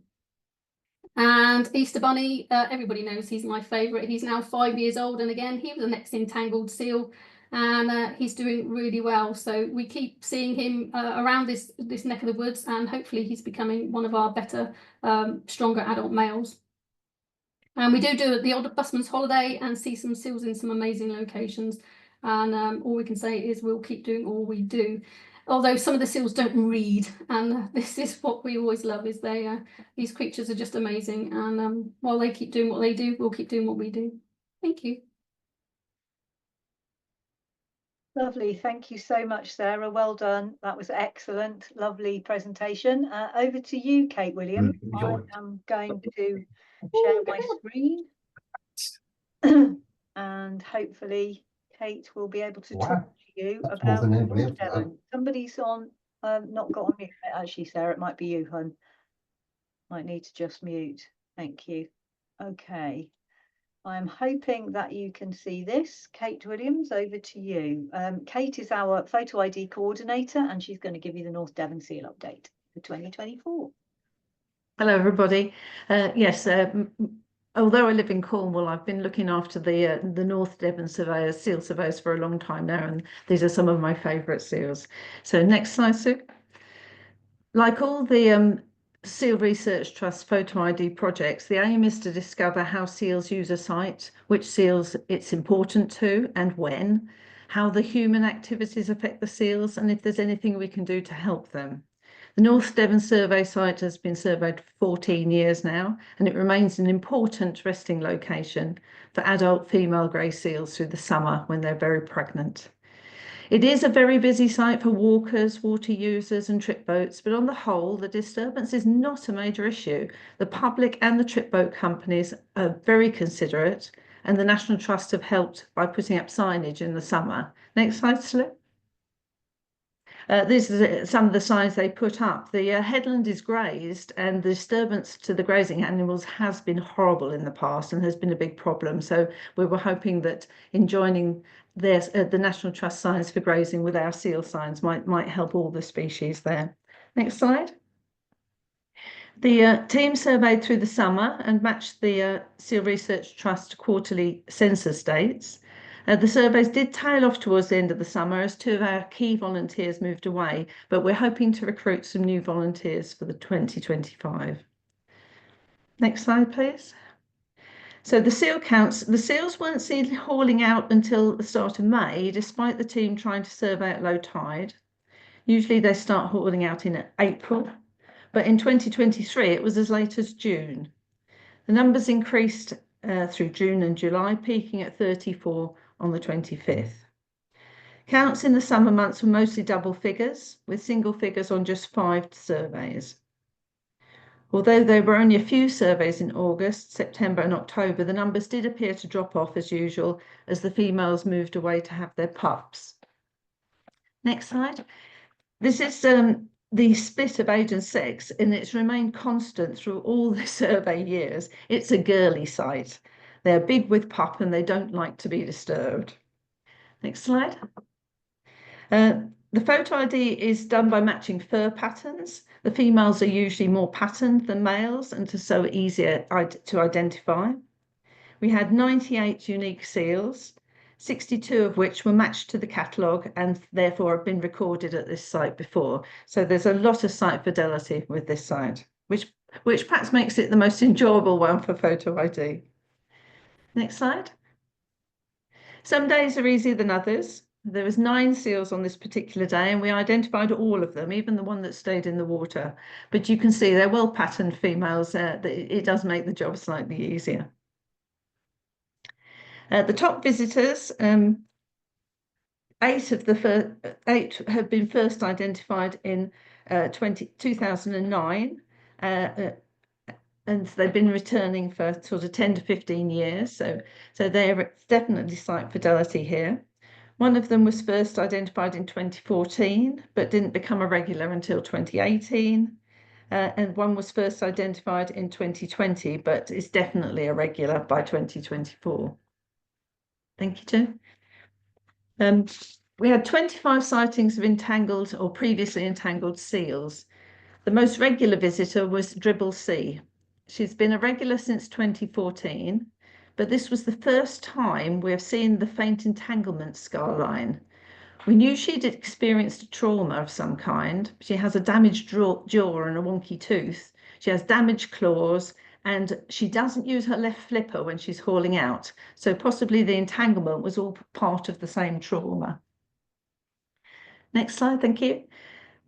And Easter Bunny, everybody knows he's my favourite. He's now 5 years old, and again, he was the next entangled seal, and he's doing really well. So we keep seeing him around this neck of the woods, and hopefully he's becoming one of our better, stronger adult males. And we do the odd busman's holiday and see some seals in some amazing locations. And all we can say is we'll keep doing all we do. Although some of the seals don't read, and this is what we always love, is these creatures are just amazing. And while they keep doing what they do, we'll keep doing what we do. Thank you. Lovely. Thank you so much, Sarah. Well done. That was excellent. Lovely presentation. Over to you, Kate Williams. I am going to share my screen. And hopefully Kate will be able to talk to you about North Devon. Somebody's on, not got on mute. Actually, Sarah, it might be you, hun. Might need to just mute. Thank you. Okay. I'm hoping that you can see this. Kate Williams, over to you. Kate is our photo ID coordinator, and she's going to give you the North Devon seal update for 2024. Hello, everybody. Yes, although I live in Cornwall, I've been looking after the North Devon seal surveys for a long time now, and these are some of my favourite seals. So next slide, Sue. Like all the Seal Research Trust photo ID projects, the aim is to discover how seals use a site, which seals it's important to and when, how the human activities affect the seals, and if there's anything we can do to help them. The North Devon survey site has been surveyed for 14 years now, and it remains an important resting location for adult female grey seals through the summer when they're very pregnant. It is a very busy site for walkers, water users and trip boats, but on the whole, the disturbance is not a major issue. The public and the trip boat companies are very considerate, and the National Trust have helped by putting up signage in the summer. Next slide, Slip. These are some of the signs they put up. The headland is grazed, and the disturbance to the grazing animals has been horrible in the past and has been a big problem. So we were hoping that in joining the National Trust signs for grazing with our seal signs might help all the species there. Next slide. The team surveyed through the summer and matched the Seal Research Trust quarterly census dates. The surveys did tail off towards the end of the summer as 2 of our key volunteers moved away, but we're hoping to recruit some new volunteers for the 2025. Next slide, please. So the seal counts, the seals weren't seen hauling out until the start of May, despite the team trying to survey at low tide. Usually they start hauling out in April, but in 2023 it was as late as June. The numbers increased through June and July, peaking at 34 on the 25th. Counts in the summer months were mostly double figures, with single figures on just 5 surveys. Although there were only a few surveys in August, September and October, the numbers did appear to drop off as usual as the females moved away to have their pups. Next slide. This is the split of age and sex, and it's remained constant through all the survey years. It's a girly site. They're big with pup and they don't like to be disturbed. Next slide. The photo ID is done by matching fur patterns. The females are usually more patterned than males and so easier to identify. We had 98 unique seals, 62 of which were matched to the catalogue and therefore have been recorded at this site before. So there's a lot of site fidelity with this site, which perhaps makes it the most enjoyable one for photo ID. Next slide. Some days are easier than others. There was 9 seals on this particular day and we identified all of them, even the one that stayed in the water. But you can see they're well patterned females. It does make the job slightly easier. The top visitors, 8 have been first identified in 2009, and they've been returning for sort of 10 to 15 years. So they're definitely site fidelity here. One of them was first identified in 2014, but didn't become a regular until 2018. And one was first identified in 2020, but is definitely a regular by 2024. Thank you, Joe. We had 25 sightings of entangled or previously entangled seals. The most regular visitor was Dribble C. She's been a regular since 2014, but this was the first time we have seen the faint entanglement scar line. We knew she'd experienced a trauma of some kind. She has a damaged jaw and a wonky tooth. She has damaged claws, and she doesn't use her left flipper when she's hauling out. So possibly the entanglement was all part of the same trauma. Next slide, thank you.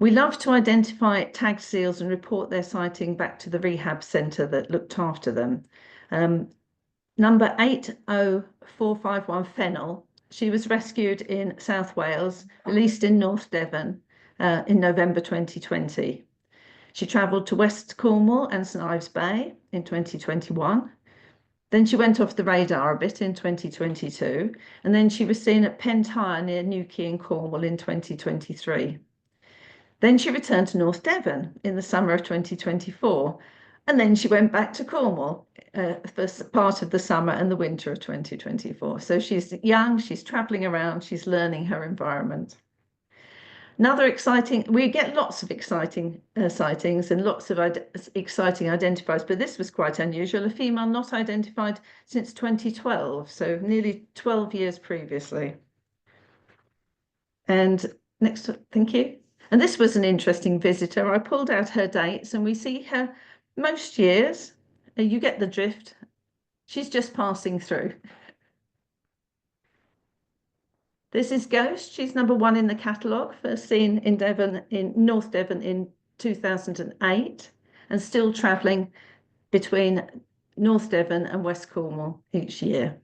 We love to identify tagged seals and report their sighting back to the rehab centre that looked after them. Number 80451 Fennel, she was rescued in South Wales, released in North Devon in November 2020. She travelled to West Cornwall and St Ives Bay in 2021. Then she went off the radar a bit in 2022, and then she was seen at Pentire near Newquay in Cornwall in 2023. Then she returned to North Devon in the summer of 2024, and then she went back to Cornwall for part of the summer and the winter of 2024. So she's young, she's travelling around, she's learning her environment. Another exciting, we get lots of exciting sightings and lots of exciting identifiers, but this was quite unusual, a female not identified since 2012, so nearly 12 years previously. And next, thank you. And this was an interesting visitor. I pulled out her dates and we see her most years. You get the drift. She's just passing through. This is Ghost. She's number 1 in the catalogue, first seen in Devon, in North Devon in 2008, and still travelling between North Devon and West Cornwall each year.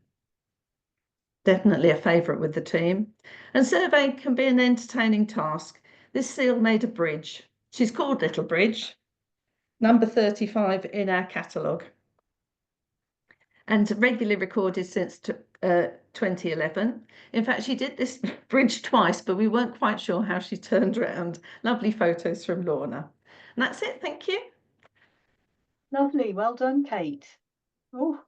Definitely a favourite with the team. And survey can be an entertaining task. This seal made a bridge. She's called Little Bridge, number 35 in our catalogue, and regularly recorded since 2011. In fact, she did this bridge twice, but we weren't quite sure how she turned around. Lovely photos from Lorna. And that's it, thank you. Lovely, well done, Kate. Oh.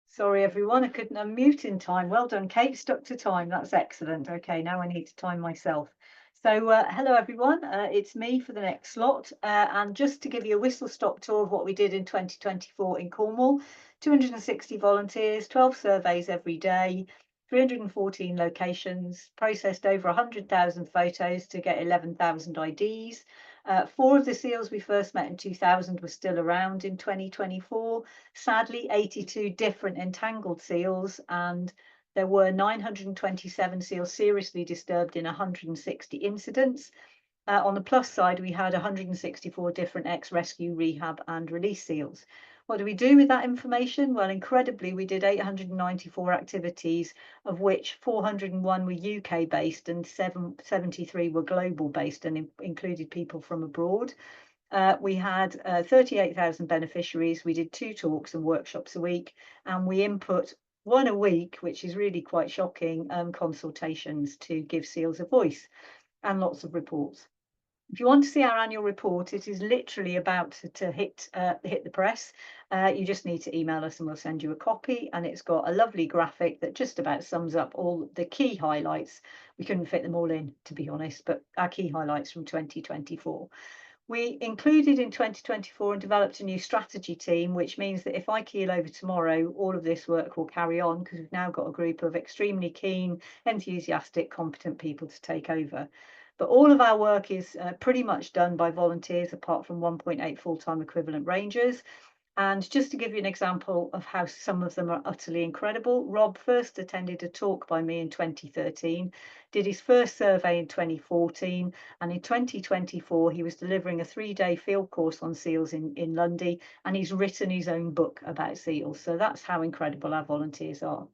Sorry, everyone, I couldn't unmute in time. Well done, Kate, stuck to time. That's excellent. Okay, now I need to time myself. So hello, everyone. It's me for the next slot. And just to give you a whistle-stop tour of what we did in 2024 in Cornwall, 260 volunteers, 12 surveys every day, 314 locations, processed over 100,000 photos to get 11,000 IDs. 4 of the seals we first met in 2000 were still around in 2024. Sadly, 82 different entangled seals, and there were 927 seals seriously disturbed in 160 incidents. On the plus side, we had 164 different ex-rescue, rehab and release seals. What do we do with that information? Well, incredibly, we did 894 activities, of which 401 were UK based and 73 were global based and included people from abroad. We had 38,000 beneficiaries. We did 2 talks and workshops a week, and we input 1 a week, which is really quite shocking, consultations to give seals a voice, and lots of reports. If you want to see our annual report, it is literally about to hit the press. You just need to email us and we'll send you a copy. And it's got a lovely graphic that just about sums up all the key highlights. We couldn't fit them all in, to be honest, but our key highlights from 2024. We included in 2024 and developed a new strategy team, which means that if I keel over tomorrow, all of this work will carry on because we've now got a group of extremely keen, enthusiastic, competent people to take over. But all of our work is pretty much done by volunteers, apart from 1.8 full-time equivalent rangers. And just to give you an example of how some of them are utterly incredible, Rob first attended a talk by me in 2013, did his first survey in 2014, and in 2024 he was delivering a 3-day field course on seals in Lundy, and he's written his own book about seals. So that's how incredible our volunteers are.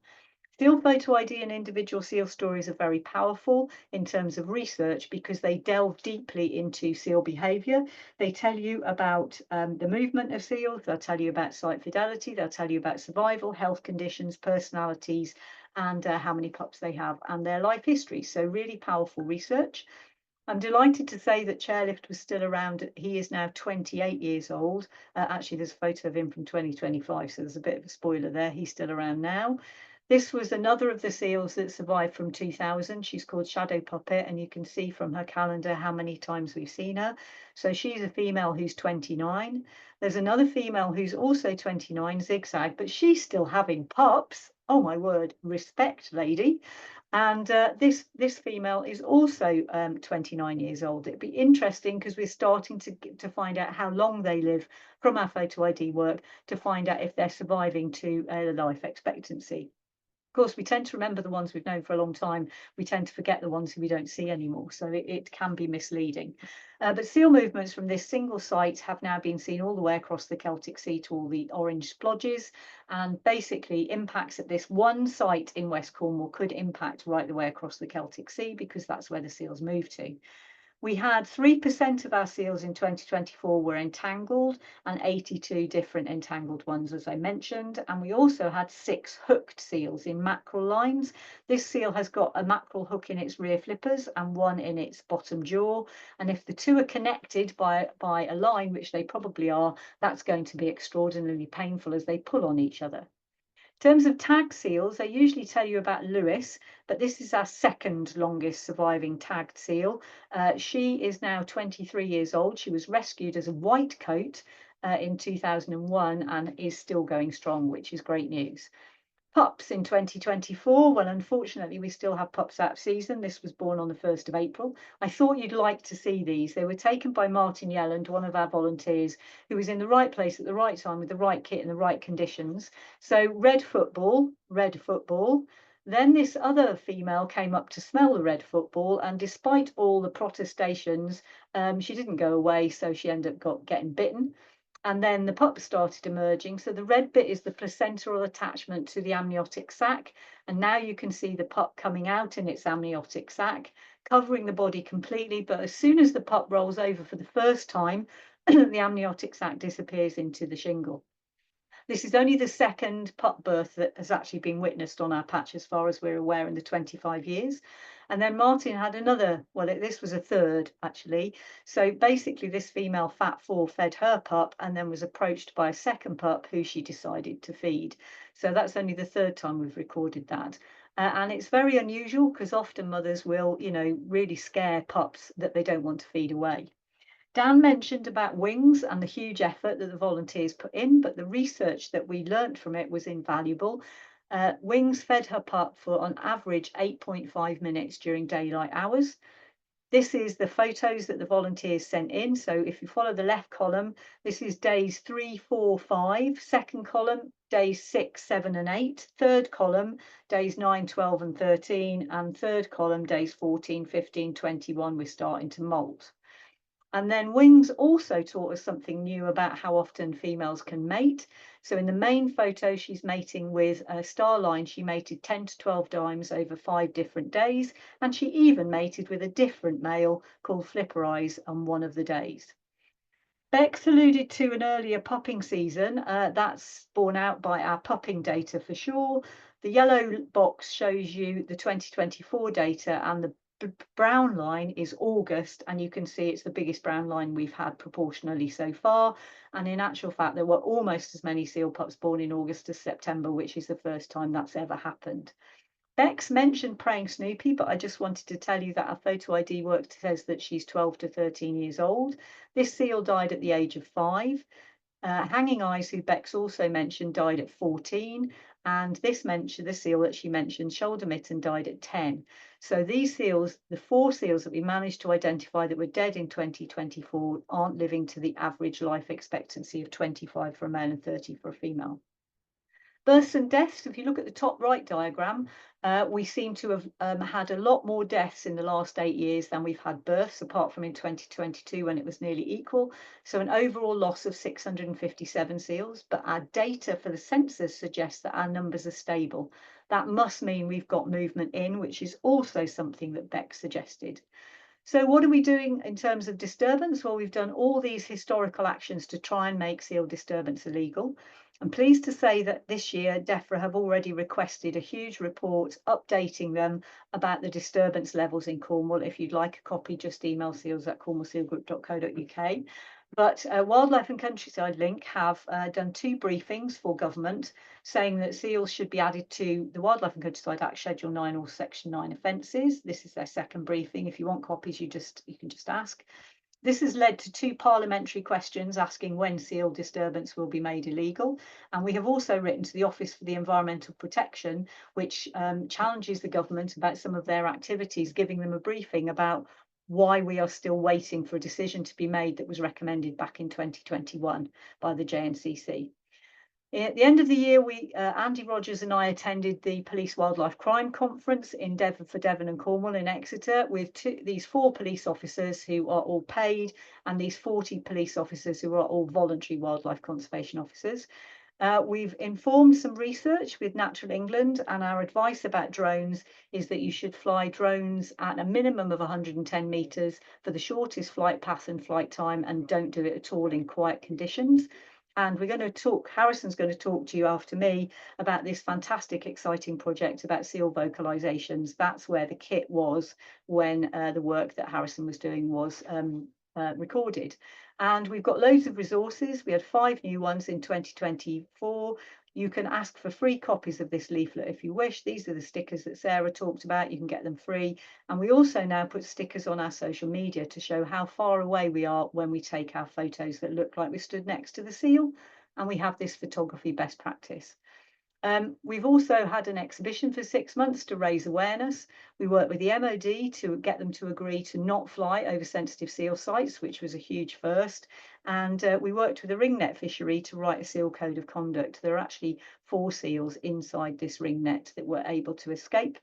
Seal photo ID and individual seal stories are very powerful in terms of research because they delve deeply into seal behaviour. They tell you about the movement of seals, they'll tell you about site fidelity, they'll tell you about survival, health conditions, personalities, and how many pups they have and their life history. So really powerful research. I'm delighted to say that Chairlift was still around. He is now 28 years old. Actually, there's a photo of him from 2025, so there's a bit of a spoiler there. He's still around now. This was another of the seals that survived from 2000. She's called Shadow Puppet, and you can see from her calendar how many times we've seen her. So she's a female who's 29. There's another female who's also 29, Zigzag, but she's still having pups. Oh my word, respect, lady. And this female is also 29 years old. It'd be interesting because we're starting to find out how long they live from our photo ID work to find out if they're surviving to life expectancy. Of course, we tend to remember the ones we've known for a long time. We tend to forget the ones who we don't see anymore. So it can be misleading. But seal movements from this single site have now been seen all the way across the Celtic Sea to all the orange splodges. And basically impacts at this one site in West Cornwall could impact right the way across the Celtic Sea because that's where the seals move to. We had 3% of our seals in 2024 were entangled and 82 different entangled ones, as I mentioned. And we also had 6 hooked seals in mackerel lines. This seal has got a mackerel hook in its rear flippers and one in its bottom jaw. And if the two are connected by a line, which they probably are, that's going to be extraordinarily painful as they pull on each other. In terms of tag seals, they usually tell you about Lewis, but this is our second longest surviving tagged seal. She is now 23 years old. She was rescued as a white coat in 2001 and is still going strong, which is great news. Pups in 2024, well, unfortunately, we still have pups out of season. This was born on the 1st of April. I thought you'd like to see these. They were taken by Martin Yelland, one of our volunteers, who was in the right place at the right time with the right kit and the right conditions. So red football. Then this other female came up to smell the red football, and despite all the protestations, she didn't go away, so she ended up getting bitten. And then the pup started emerging. So the red bit is the placental attachment to the amniotic sac. And now you can see the pup coming out in its amniotic sac, covering the body completely. But as soon as the pup rolls over for the first time, the amniotic sac disappears into the shingle. This is only the second pup birth that has actually been witnessed on our patch, as far as we're aware, in the 25 years. And then Martin had another, well, this was a third, actually. So basically, this female fat 4 fed her pup and then was approached by a second pup who she decided to feed. So that's only the third time we've recorded that. And it's very unusual because often mothers will, really scare pups that they don't want to feed away. Dan mentioned about wings and the huge effort that the volunteers put in, but the research that we learnt from it was invaluable. Wings fed her pup for on average 8.5 minutes during daylight hours. This is the photos that the volunteers sent in. So if you follow the left column, this is days 3, 4, 5. Second column, days 6, 7, and 8. Third column, days 9, 12, and 13. And third column, days 14, 15, 21, we're starting to molt. And then Wings also taught us something new about how often females can mate. So in the main photo, she's mating with a starline. She mated 10 to 12 times over 5 different days. And she even mated with a different male called Flipper Eyes on one of the days. Bex alluded to an earlier pupping season. That's borne out by our pupping data for sure. The yellow box shows you the 2024 data, and the brown line is August, and you can see it's the biggest brown line we've had proportionally so far. And in actual fact, there were almost as many seal pups born in August as September, which is the first time that's ever happened. Bex mentioned praying Snoopy, but I just wanted to tell you that our photo ID work says that she's 12 to 13 years old. This seal died at the age of 5. Hanging Eyes, who Bex also mentioned, died at 14. And the seal that she mentioned, Shoulder Mitten, died at 10. So these seals, the 4 seals that we managed to identify that were dead in 2024, aren't living to the average life expectancy of 25 for a male and 30 for a female. Births and deaths, if you look at the top right diagram, we seem to have had a lot more deaths in the last 8 years than we've had births, apart from in 2022 when it was nearly equal. So an overall loss of 657 seals, but our data for the census suggests that our numbers are stable. That must mean we've got movement in, which is also something that Beck suggested. So what are we doing in terms of disturbance? Well, we've done all these historical actions to try and make seal disturbance illegal. I'm pleased to say that this year DEFRA have already requested a huge report updating them about the disturbance levels in Cornwall. If you'd like a copy, just email seals@cornwallsealgroup.co.uk. But Wildlife and Countryside Link have done 2 briefings for government saying that seals should be added to the Wildlife and Countryside Act Schedule 9 or Section 9 offences. This is their second briefing. If you want copies, you can just ask. This has led to 2 parliamentary questions asking when seal disturbance will be made illegal. And we have also written to the Office for the Environmental Protection, which challenges the government about some of their activities, giving them a briefing about why we are still waiting for a decision to be made that was recommended back in 2021 by the JNCC. At the end of the year, Andy Rogers and I attended the Police Wildlife Crime Conference in for Devon and Cornwall in Exeter with these 4 police officers who are all paid and these 40 police officers who are all voluntary wildlife conservation officers. We've informed some research with Natural England, and our advice about drones is that you should fly drones at a minimum of 110 metres for the shortest flight path and flight time, and don't do it at all in quiet conditions. And we're going to talk, Harrison's going to talk to you after me about this fantastic, exciting project about seal vocalizations. That's where the kit was when the work that Harrison was doing was recorded. And we've got loads of resources. We had 5 new ones in 2024. You can ask for free copies of this leaflet if you wish. These are the stickers that Sarah talked about. You can get them free. And we also now put stickers on our social media to show how far away we are when we take our photos that look like we stood next to the seal. And we have this photography best practice. We've also had an exhibition for 6 months to raise awareness. We worked with the MOD to get them to agree to not fly over sensitive seal sites, which was a huge first. And we worked with the ringnet fishery to write a seal code of conduct. There are actually 4 seals inside this ringnet that were able to escape.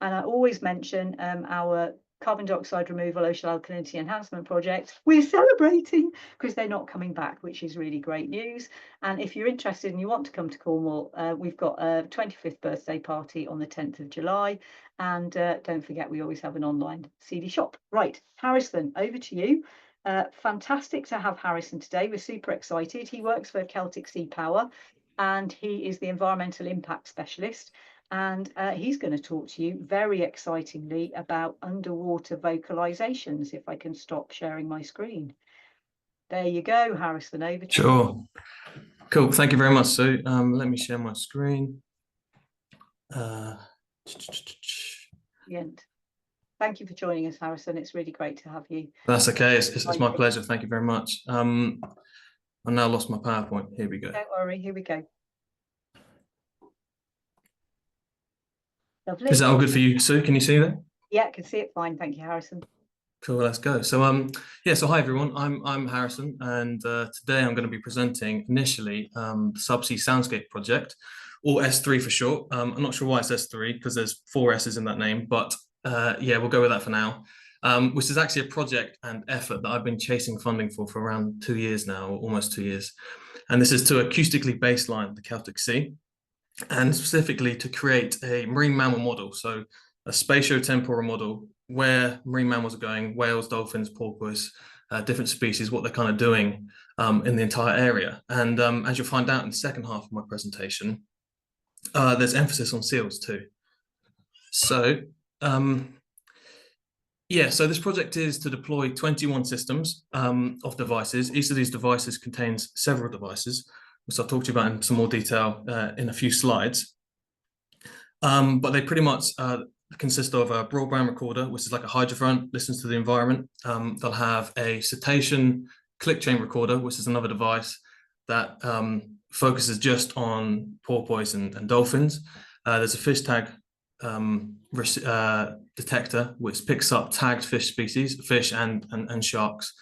And I always mention our carbon dioxide removal, ocean alkalinity enhancement project. We're celebrating because they're not coming back, which is really great news. And if you're interested and you want to come to Cornwall, we've got a 25th birthday party on the 10th of July. And don't forget, we always have an online CD shop. Right, Harrison, over to you. Fantastic to have Harrison today. We're super excited. He works for Celtic Sea Power and he is the environmental impact specialist. And he's going to talk to you very excitingly about underwater vocalizations, if I can stop sharing my screen. There you go, Harrison, over to you. Sure. Cool. Thank you very much, Sue. Let me share my screen. Thank you for joining us, Harrison. It's really great to have you. That's okay. It's my pleasure. Thank you very much. I've now lost my PowerPoint. Here we go. Don't worry. Here we go. Lovely. Is that all good for you, Sue? Can you see that? Yeah, I can see it fine. Thank you, Harrison. Cool, let's go. So so hi everyone, I'm Harrison, and today I'm going to be presenting initially the Subsea Soundscape project, or S3 for short. I'm not sure why it's S3 because there's 4 S's in that name, but yeah, we'll go with that for now. Which is actually a project and effort that I've been chasing funding for around 2 years now, or almost 2 years. And this is to acoustically baseline the Celtic Sea, and specifically to create a marine mammal model, so a spatio-temporal model where marine mammals are going, whales, dolphins, porpoise, different species, what they're kind of doing in the entire area. And as you'll find out in the second half of my presentation, there's emphasis on seals too. So yeah, so this project is to deploy 21 systems of devices. Each of these devices contains several devices, which I'll talk to you about in some more detail in a few slides. But they pretty much consist of a broadband recorder, which is like a hydrophone, listens to the environment. They'll have a cetacean click chain recorder, which is another device that focuses just on porpoise and dolphins. There's a fish tag detector, which picks up tagged fish species, fish and sharks.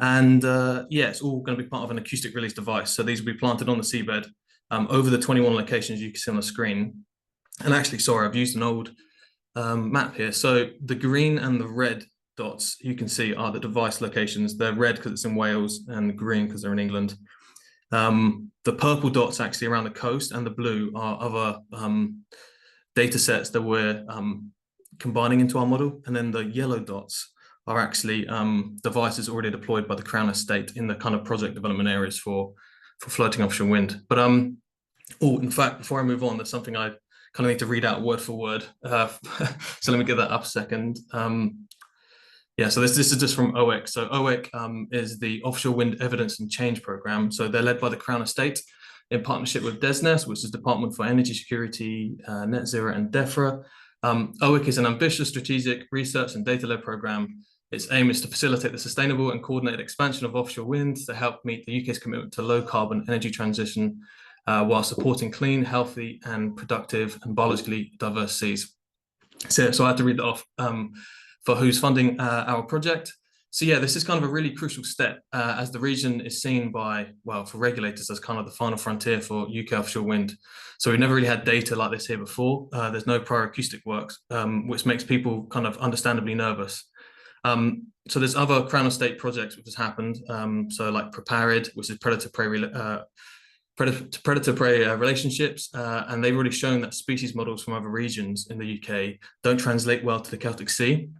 And yeah, it's all going to be part of an acoustic release device. So these will be planted on the seabed over the 21 locations you can see on the screen. And actually, sorry, I've used an old map here. So the green and the red dots you can see are the device locations. They're red because it's in Wales and green because they're in England. The purple dots actually around the coast and the blue are other data sets that we're combining into our model. And then the yellow dots are actually devices already deployed by the Crown Estate in the kind of project development areas for floating offshore wind. But oh, in fact, before I move on, there's something I kind of need to read out word for word. So let me get that up a second. Yeah, so this is just from OEC. So OEC is the Offshore Wind Evidence and Change Programme. So they're led by the Crown Estate in partnership with DESNES, which is Department for Energy Security, Net Zero and DEFRA. OEC is an ambitious strategic research and data-led programme. Its aim is to facilitate the sustainable and coordinated expansion of offshore wind to help meet the UK's commitment to low carbon energy transition while supporting clean, healthy and productive and biologically diverse seas. So I had to read that off for who's funding our project. So yeah, this is kind of a really crucial step as the region is seen by, well, for regulators as kind of the final frontier for UK offshore wind. So we've never really had data like this here before. There's no prior acoustic works, which makes people kind of understandably nervous. So there's other Crown Estate projects which has happened. So like Prepared, which is predator-prey relationships, and they've already shown that species models from other regions in the UK don't translate well to the Celtic Sea.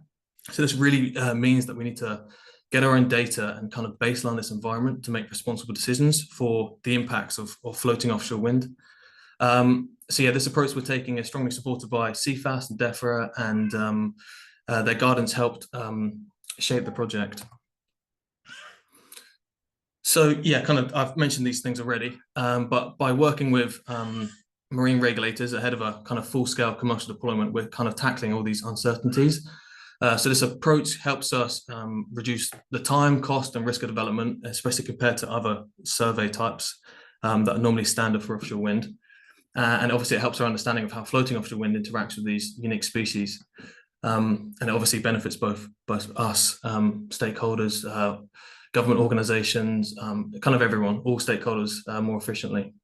So this really means that we need to get our own data and kind of baseline this environment to make responsible decisions for the impacts of floating offshore wind. So yeah, this approach we're taking is strongly supported by CFAS and DEFRA, and their guidance helped shape the project. So yeah, kind of I've mentioned these things already, but by working with marine regulators ahead of a kind of full-scale commercial deployment, we're kind of tackling all these uncertainties. So this approach helps us reduce the time, cost, and risk of development, especially compared to other survey types that are normally standard for offshore wind. And obviously, it helps our understanding of how floating offshore wind interacts with these unique species. And it obviously benefits both us, stakeholders, government organizations, kind of everyone, all stakeholders more efficiently.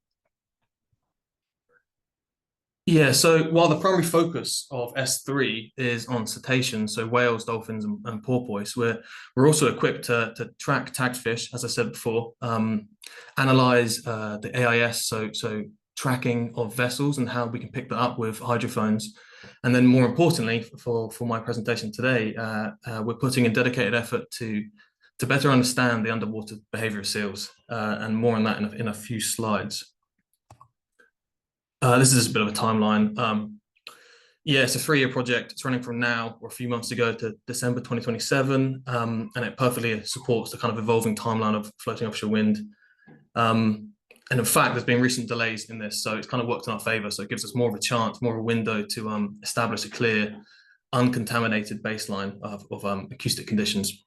Yeah, so while the primary focus of S3 is on cetaceans, so whales, dolphins, and porpoise, we're also equipped to track tagged fish, as I said before, analyze the AIS, so tracking of vessels and how we can pick that up with hydrophones. And then more importantly, for my presentation today, we're putting in dedicated effort to better understand the underwater behavior of seals, and more on that in a few slides. This is just a bit of a timeline. Yeah, it's a 3-year project. It's running from now or a few months ago to December 2027, and it perfectly supports the kind of evolving timeline of floating offshore wind. And in fact, there's been recent delays in this, so it's kind of worked in our favour. So it gives us more of a chance, more of a window to establish a clear, uncontaminated baseline of acoustic conditions.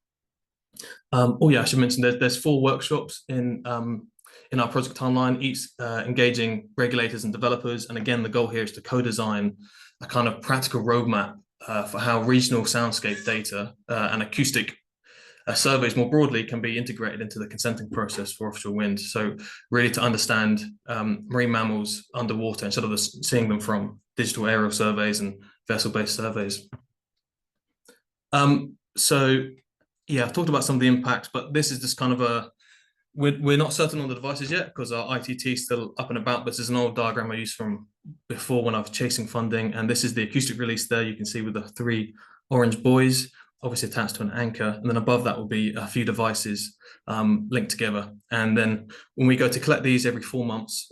Oh yeah, I should mention there's 4 workshops in our project timeline, each engaging regulators and developers. And again, the goal here is to co-design a kind of practical roadmap for how regional soundscape data and acoustic surveys more broadly can be integrated into the consenting process for offshore wind. So really to understand marine mammals underwater instead of seeing them from digital aerial surveys and vessel-based surveys. So yeah, I've talked about some of the impacts, but this is just kind of we're not certain on the devices yet because our ITT is still up and about. This is an old diagram I used from before when I was chasing funding. And this is the acoustic release there. You can see with the 3 orange buoys. obviously attached to an anchor, and then above that will be a few devices linked together. And then when we go to collect these every 4 months,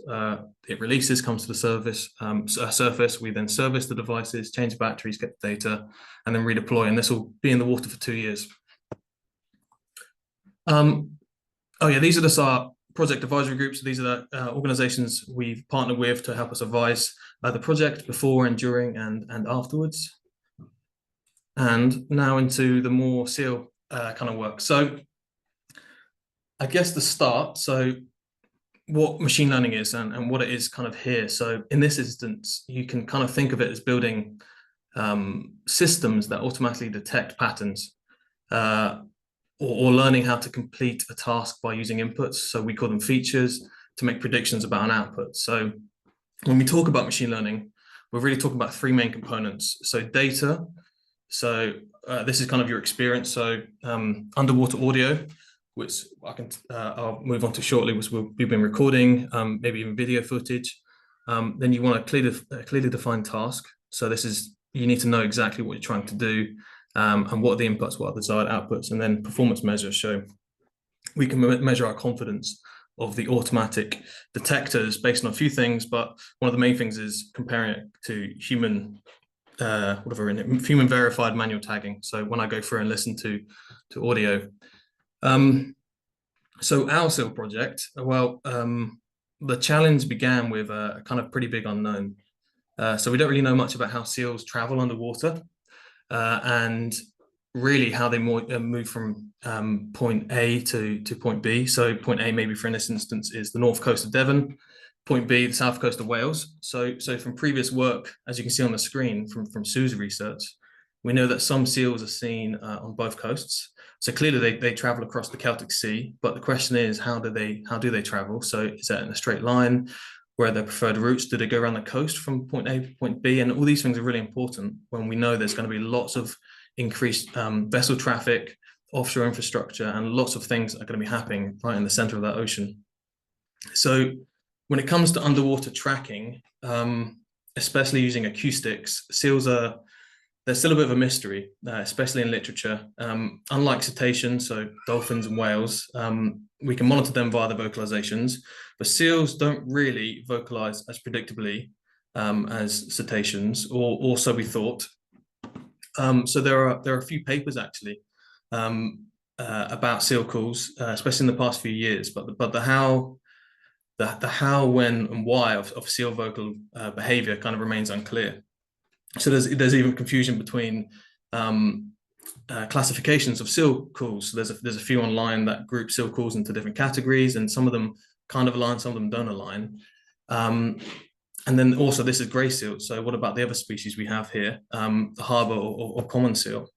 it releases, comes to the surface. We then service the devices, change batteries, get the data, and then redeploy. And this will be in the water for 2 years. Oh yeah, these are just our project advisory groups. These are the organizations we've partnered with to help us advise the project before and during and afterwards. And now into the more SEAL kind of work. So I guess the start, so what machine learning is and what it is kind of here. So in this instance, you can kind of think of it as building systems that automatically detect patterns or learning how to complete a task by using inputs. So we call them features to make predictions about an output. So when we talk about machine learning, we're really talking about 3 main components. So data, so this is kind of your experience. So underwater audio, which I'll move on to shortly, which we've been recording, maybe even video footage. Then you want a clearly defined task. So this is, you need to know exactly what you're trying to do and what are the inputs, what are the desired outputs, and then performance measures. So we can measure our confidence of the automatic detectors based on a few things, but one of the main things is comparing it to human human verified manual tagging. So when I go through and listen to audio. So our SEAL project, well, the challenge began with a kind of pretty big unknown. So we don't really know much about how SEALs travel underwater and really how they move from point A to point B. So point A, maybe for in this instance, is the north coast of Devon. Point B, the south coast of Wales. So from previous work, as you can see on the screen from Sue's research, we know that some seals are seen on both coasts. So clearly they travel across the Celtic Sea, but the question is, how do they travel? So is that in a straight line? Where are their preferred routes? Do they go around the coast from point A to point B? And all these things are really important when we know there's going to be lots of increased vessel traffic, offshore infrastructure, and lots of things are going to be happening right in the center of that ocean. So when it comes to underwater tracking, especially using acoustics, seals they're still a bit of a mystery, especially in literature. Unlike cetaceans, so dolphins and whales, we can monitor them via the vocalizations, but seals don't really vocalize as predictably as cetaceans, or so we thought. So there are a few papers actually about seal calls, especially in the past few years, but the how, when, and why of seal vocal behavior kind of remains unclear. So there's even confusion between classifications of seal calls. So there's a few online that group seal calls into different categories, and some of them kind of align, some of them don't align. And then also this is grey seal. So what about the other species we have here, the harbour or common seal?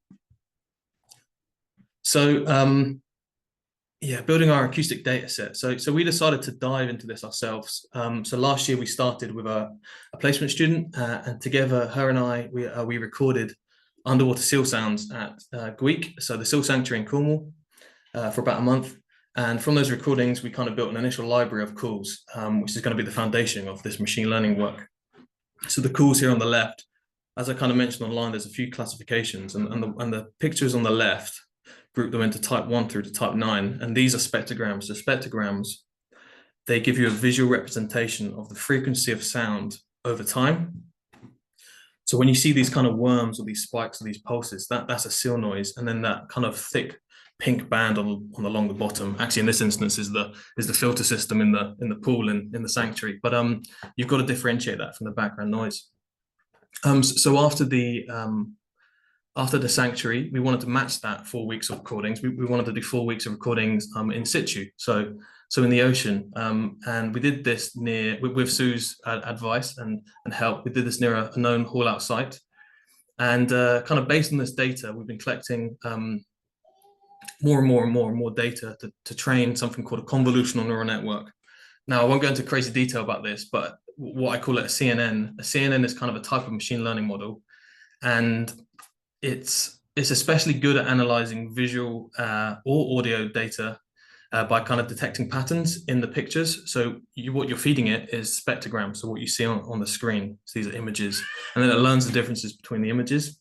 So yeah, building our acoustic data set. So we decided to dive into this ourselves. So last year we started with a placement student, and together, her and I, we recorded underwater seal sounds at Gweek, so the seal sanctuary in Cornwall, for about a month. And from those recordings, we kind of built an initial library of calls, which is going to be the foundation of this machine learning work. So the calls here on the left, as I kind of mentioned online, there's a few classifications, and the pictures on the left group them into type 1 through to type 9, and these are spectrograms. So spectrograms, they give you a visual representation of the frequency of sound over time. So when you see these kind of worms or these spikes or these pulses, that's a seal noise, and then that kind of thick pink band along the bottom, actually in this instance is the filter system in the pool in the sanctuary, but you've got to differentiate that from the background noise. So after the sanctuary, we wanted to match that 4 weeks of recordings. We wanted to do 4 weeks of recordings in situ, so in the ocean. And we did this with Sue's advice and help. We did this near a known haul-out site. And kind of based on this data, we've been collecting more and more data to train something called a convolutional neural network. Now, I won't go into crazy detail about this, but what I call it a CNN. A CNN is kind of a type of machine learning model. And it's especially good at analyzing visual or audio data by kind of detecting patterns in the pictures. So what you're feeding it is spectrograms, so what you see on the screen. So these are images, and then it learns the differences between the images.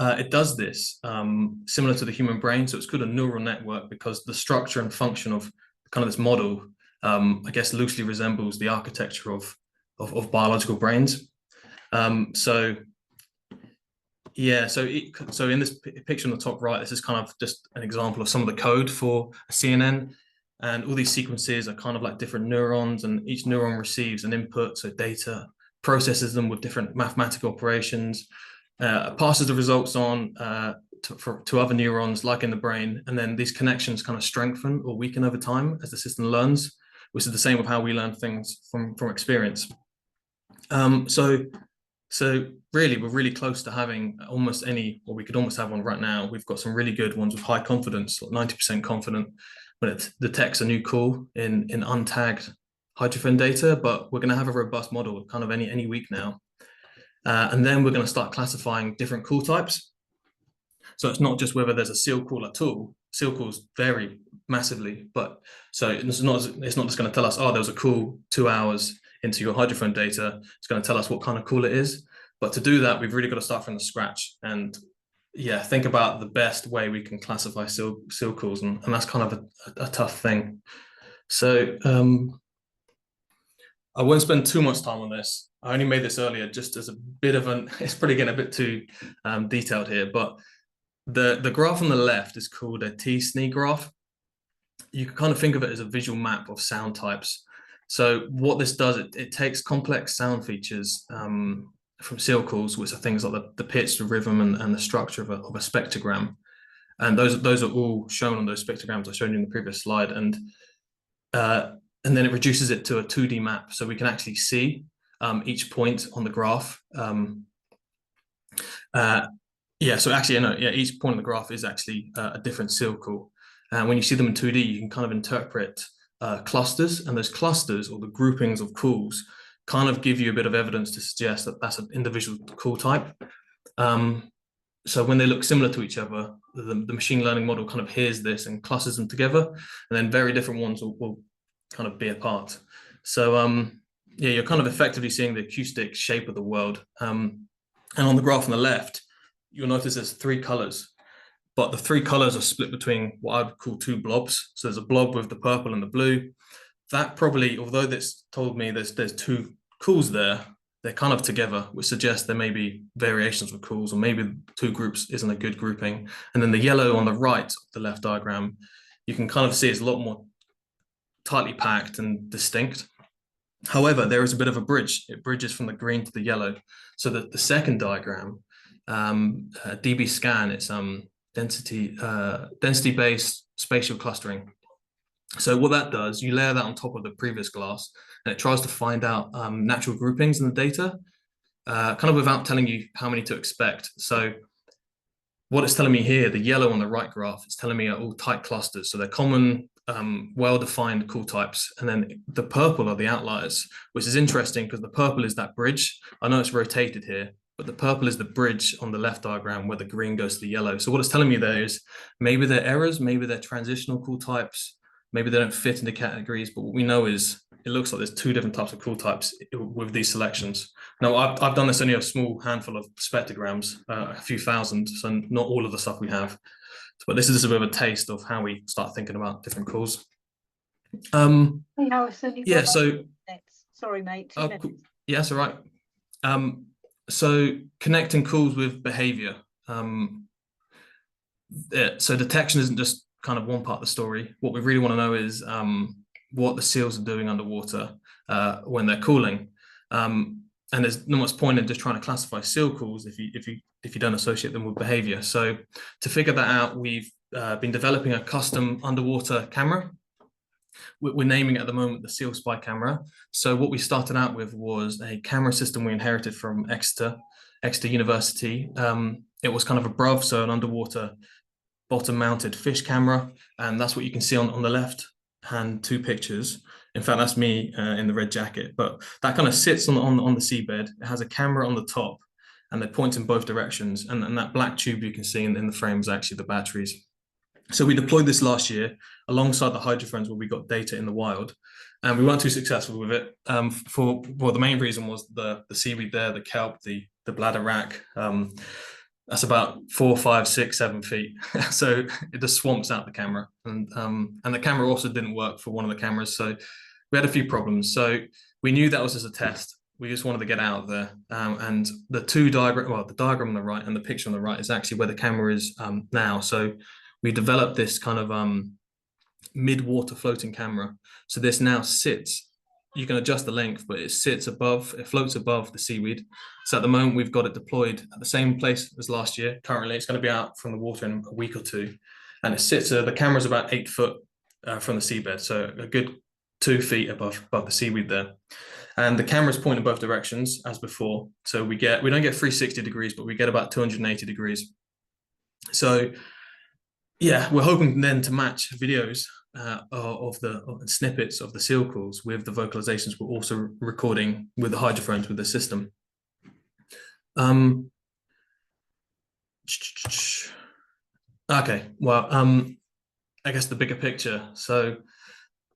it does this similar to the human brain. So it's called a neural network because the structure and function of kind of this model, I guess, loosely resembles the architecture of biological brains. So yeah, so in this picture on the top right, this is kind of just an example of some of the code for a CNN. And all these sequences are kind of like different neurons, and each neuron receives an input, so data, processes them with different mathematical operations, passes the results on to other neurons, like in the brain, and then these connections kind of strengthen or weaken over time as the system learns, which is the same with how we learn things from experience. So really, we're really close to having almost any, or we could almost have one right now. We've got some really good ones with high confidence, like 90% confident, when it detects a new call in untagged hydrophone data. But we're going to have a robust model kind of any week now. And then we're going to start classifying different call types. So it's not just whether there's a seal call at all. Seal calls vary massively, but so it's not just going to tell us, oh, there was a call 2 hours into your hydrophone data. It's going to tell us what kind of call it is. But to do that, we've really got to start from the scratch and yeah, think about the best way we can classify seal calls, and that's kind of a tough thing. So I won't spend too much time on this. I only made this earlier just as a bit of it's probably getting a bit too detailed here, but the graph on the left is called a T-SNE graph. You can kind of think of it as a visual map of sound types. So what this does, it takes complex sound features from seal calls, which are things like the pitch, the rhythm, and the structure of a spectrogram. And those are all shown on those spectrograms I showed you in the previous slide. And then it reduces it to a 2D map, so we can actually see each point on the graph. Yeah, so actually, each point on the graph is actually a different seal call. And when you see them in 2D, you can kind of interpret clusters, and those clusters or the groupings of calls kind of give you a bit of evidence to suggest that that's an individual call type. So when they look similar to each other, the machine learning model kind of hears this and clusters them together, and then very different ones will kind of be apart. So yeah, you're kind of effectively seeing the acoustic shape of the world. And on the graph on the left, you'll notice there's 3 colors, but the 3 colors are split between what I would call 2 blobs. So there's a blob with the purple and the blue. That probably, although that's told me there's 2 calls there, they're kind of together, which suggests there may be variations of calls, or maybe 2 groups isn't a good grouping. And then the yellow on the right of the left diagram, you can kind of see it's a lot more tightly packed and distinct. However, there is a bit of a bridge. It bridges from the green to the yellow. So that the second diagram, DB scan, it's density-based spatial clustering. So what that does, you layer that on top of the previous glass, and it tries to find out natural groupings in the data, kind of without telling you how many to expect. So what it's telling me here, the yellow on the right graph, it's telling me are all tight clusters. So they're common, well-defined call types. And then the purple are the outliers, which is interesting because the purple is that bridge. I know it's rotated here, but the purple is the bridge on the left diagram where the green goes to the yellow. So what it's telling me there is maybe they're errors, maybe they're transitional call types, maybe they don't fit into categories, but what we know is it looks like there's 2 different types of call types with these selections. Now, I've done this only a small handful of spectrograms, a few thousand, so not all of the stuff we have. But this is just a bit of a taste of how we start thinking about different calls. Hey, Harrison, yeah, so... Sorry, mate. Yeah, that's all right. So connecting calls with behavior. So detection isn't just kind of one part of the story. What we really want to know is what the seals are doing underwater when they're cooling. And there's not much point in just trying to classify seal calls if you don't associate them with behavior. So to figure that out, we've been developing a custom underwater camera. We're naming it at the moment the Seal Spy camera. So what we started out with was a camera system we inherited from Exeter University. It was kind of a BRUV, so an underwater bottom-mounted fish camera, and that's what you can see on the left hand 2 pictures. In fact, that's me in the red jacket, but that kind of sits on the seabed. It has a camera on the top, and it points in both directions, and that black tube you can see in the frame is actually the batteries. So we deployed this last year alongside the hydrophones where we got data in the wild, and we weren't too successful with it. The main reason was the seaweed there, the kelp, the bladder rack. That's about 4, 5, 6, 7 feet. So it just swamps out the camera, and the camera also didn't work for one of the cameras. So we had a few problems. So we knew that was just a test. We just wanted to get out of there. And the the diagram on the right and the picture on the right is actually where the camera is now. So we developed this kind of mid-water floating camera. So this now sits, you can adjust the length, but it floats above the seaweed. So at the moment, we've got it deployed at the same place as last year. Currently, it's going to be out from the water in a week or two. And it sits, the camera's about 8 foot from the seabed. So a good 2 feet above the seaweed there. And the cameras point in both directions as before. So we don't get 360 degrees, but we get about 280 degrees. So yeah, we're hoping then to match videos of the snippets of the seal calls with the vocalizations we're also recording with the hydrophones with the system. Okay, well, I guess the bigger picture. So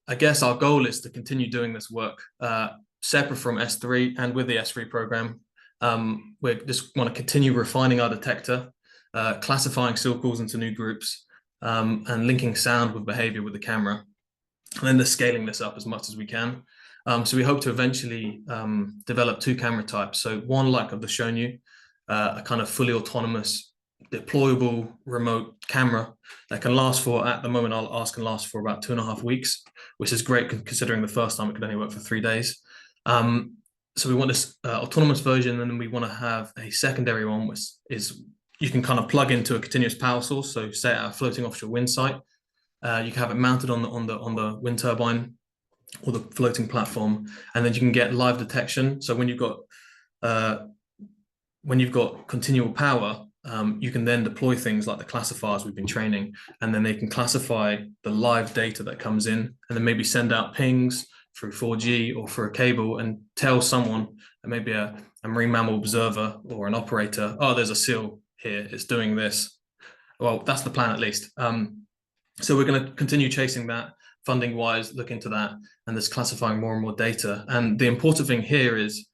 I guess our goal is to continue doing this work separate from S3 and with the S3 program. We just want to continue refining our detector, classifying seal calls into new groups, and linking sound with behavior with the camera, and then scaling this up as much as we can. So we hope to eventually develop 2 camera types. So one, like I've just shown you, a kind of fully autonomous, deployable remote camera that can last for, at the moment, I'll ask, can last for about 2.5 weeks, which is great considering the first time it could only work for 3 days. So we want this autonomous version, and then we want to have a secondary one, which is you can kind of plug into a continuous power source. So say at a floating offshore wind site, you can have it mounted on the wind turbine or the floating platform, and then you can get live detection. So when you've got continual power, you can then deploy things like the classifiers we've been training, and then they can classify the live data that comes in, and then maybe send out pings through 4G or through a cable and tell someone, maybe a marine mammal observer or an operator, oh, there's a seal here, it's doing this. Well, that's the plan at least. So we're going to continue chasing that, funding wise, look into that, and there's classifying more and more data. And the important thing here is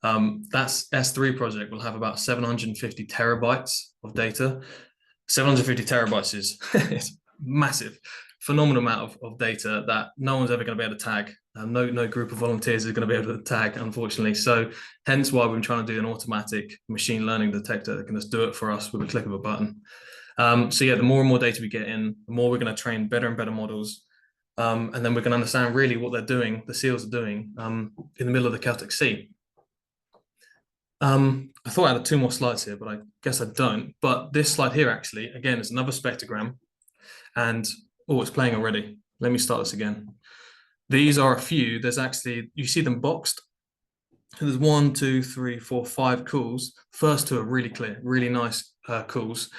that's S3 project will have about 750 terabytes of data. 750 terabytes is it's massive, phenomenal amount of data that no one's ever going to be able to tag. No group of volunteers is going to be able to tag, unfortunately. So hence why we've been trying to do an automatic machine learning detector that can just do it for us with a click of a button. So yeah, the more and more data we get in, the more we're going to train better and better models. And then we can understand really what they're doing, the seals are doing in the middle of the Celtic Sea. I thought I had 2 more slides here, but I guess I don't. But this slide here, actually, again, is another spectrogram. And, oh, it's playing already. Let me start this again. These are a few. There's actually, you see them boxed. So there's 1, 2, 3, 4, 5 calls. First 2 are really clear, really nice calls.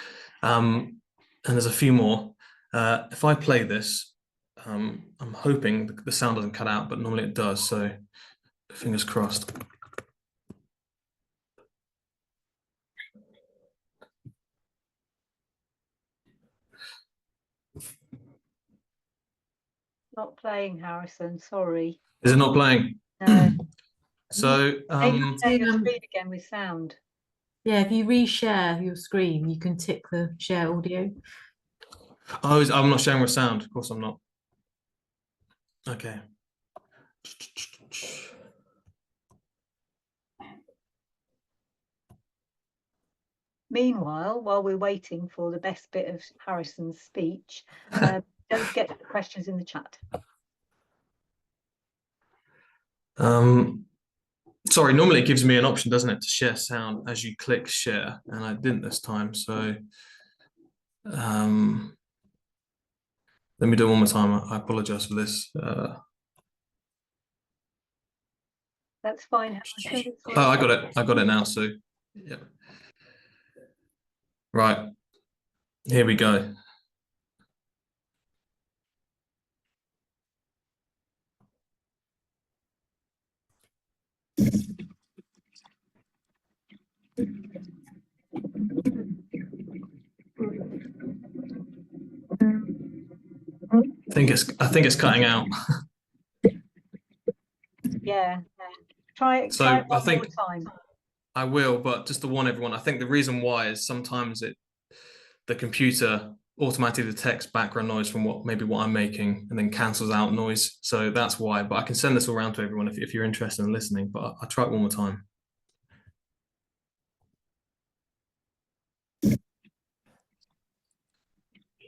And there's a few more. If I play this, I'm hoping the sound doesn't cut out, but normally it does. So fingers crossed. Not playing, Harrison. Sorry. Is it not playing? No. So share your screen again with sound. Yeah, if you reshare your screen, you can tick the share audio. Oh, I'm not sharing with sound. Of course I'm not. Okay. Meanwhile, while we're waiting for the best bit of Harrison's speech, don't forget to put questions in the chat. Sorry, normally it gives me an option, doesn't it, to share sound as you click share, and I didn't this time. So let me do it one more time. I apologize for this. That's fine. Oh, I got it. I got it now. So yeah. Right. Here we go. I think it's cutting out. Yeah. Try it So one more time. I will, but just to warn everyone, I think the reason why is sometimes the computer automatically detects background noise from what I'm making and then cancels out noise. So that's why. But I can send this all around to everyone if you're interested in listening. But I'll try it one more time.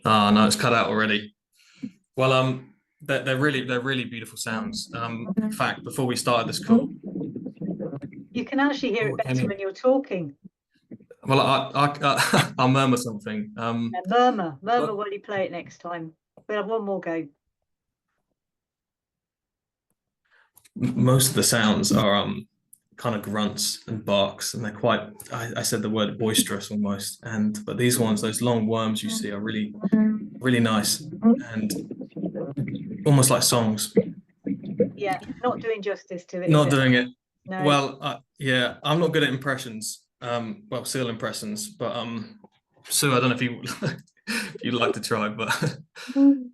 Ah, no, it's cut out already. Well, they're really beautiful sounds. In fact, before we started this call, you can actually hear it better when you're talking. Well, I'll murmur something. Yeah, murmur while you play it next time. We'll have one more go. Most of the sounds are kind of grunts and barks, and they're quite. I said the word boisterous almost, but these ones, those long worms you see, are really nice and almost like songs. Yeah, not doing justice to it. Not doing it. No. Well, yeah, I'm not good at impressions. Well, seal impressions, but Sue, I don't know if you'd like to try, but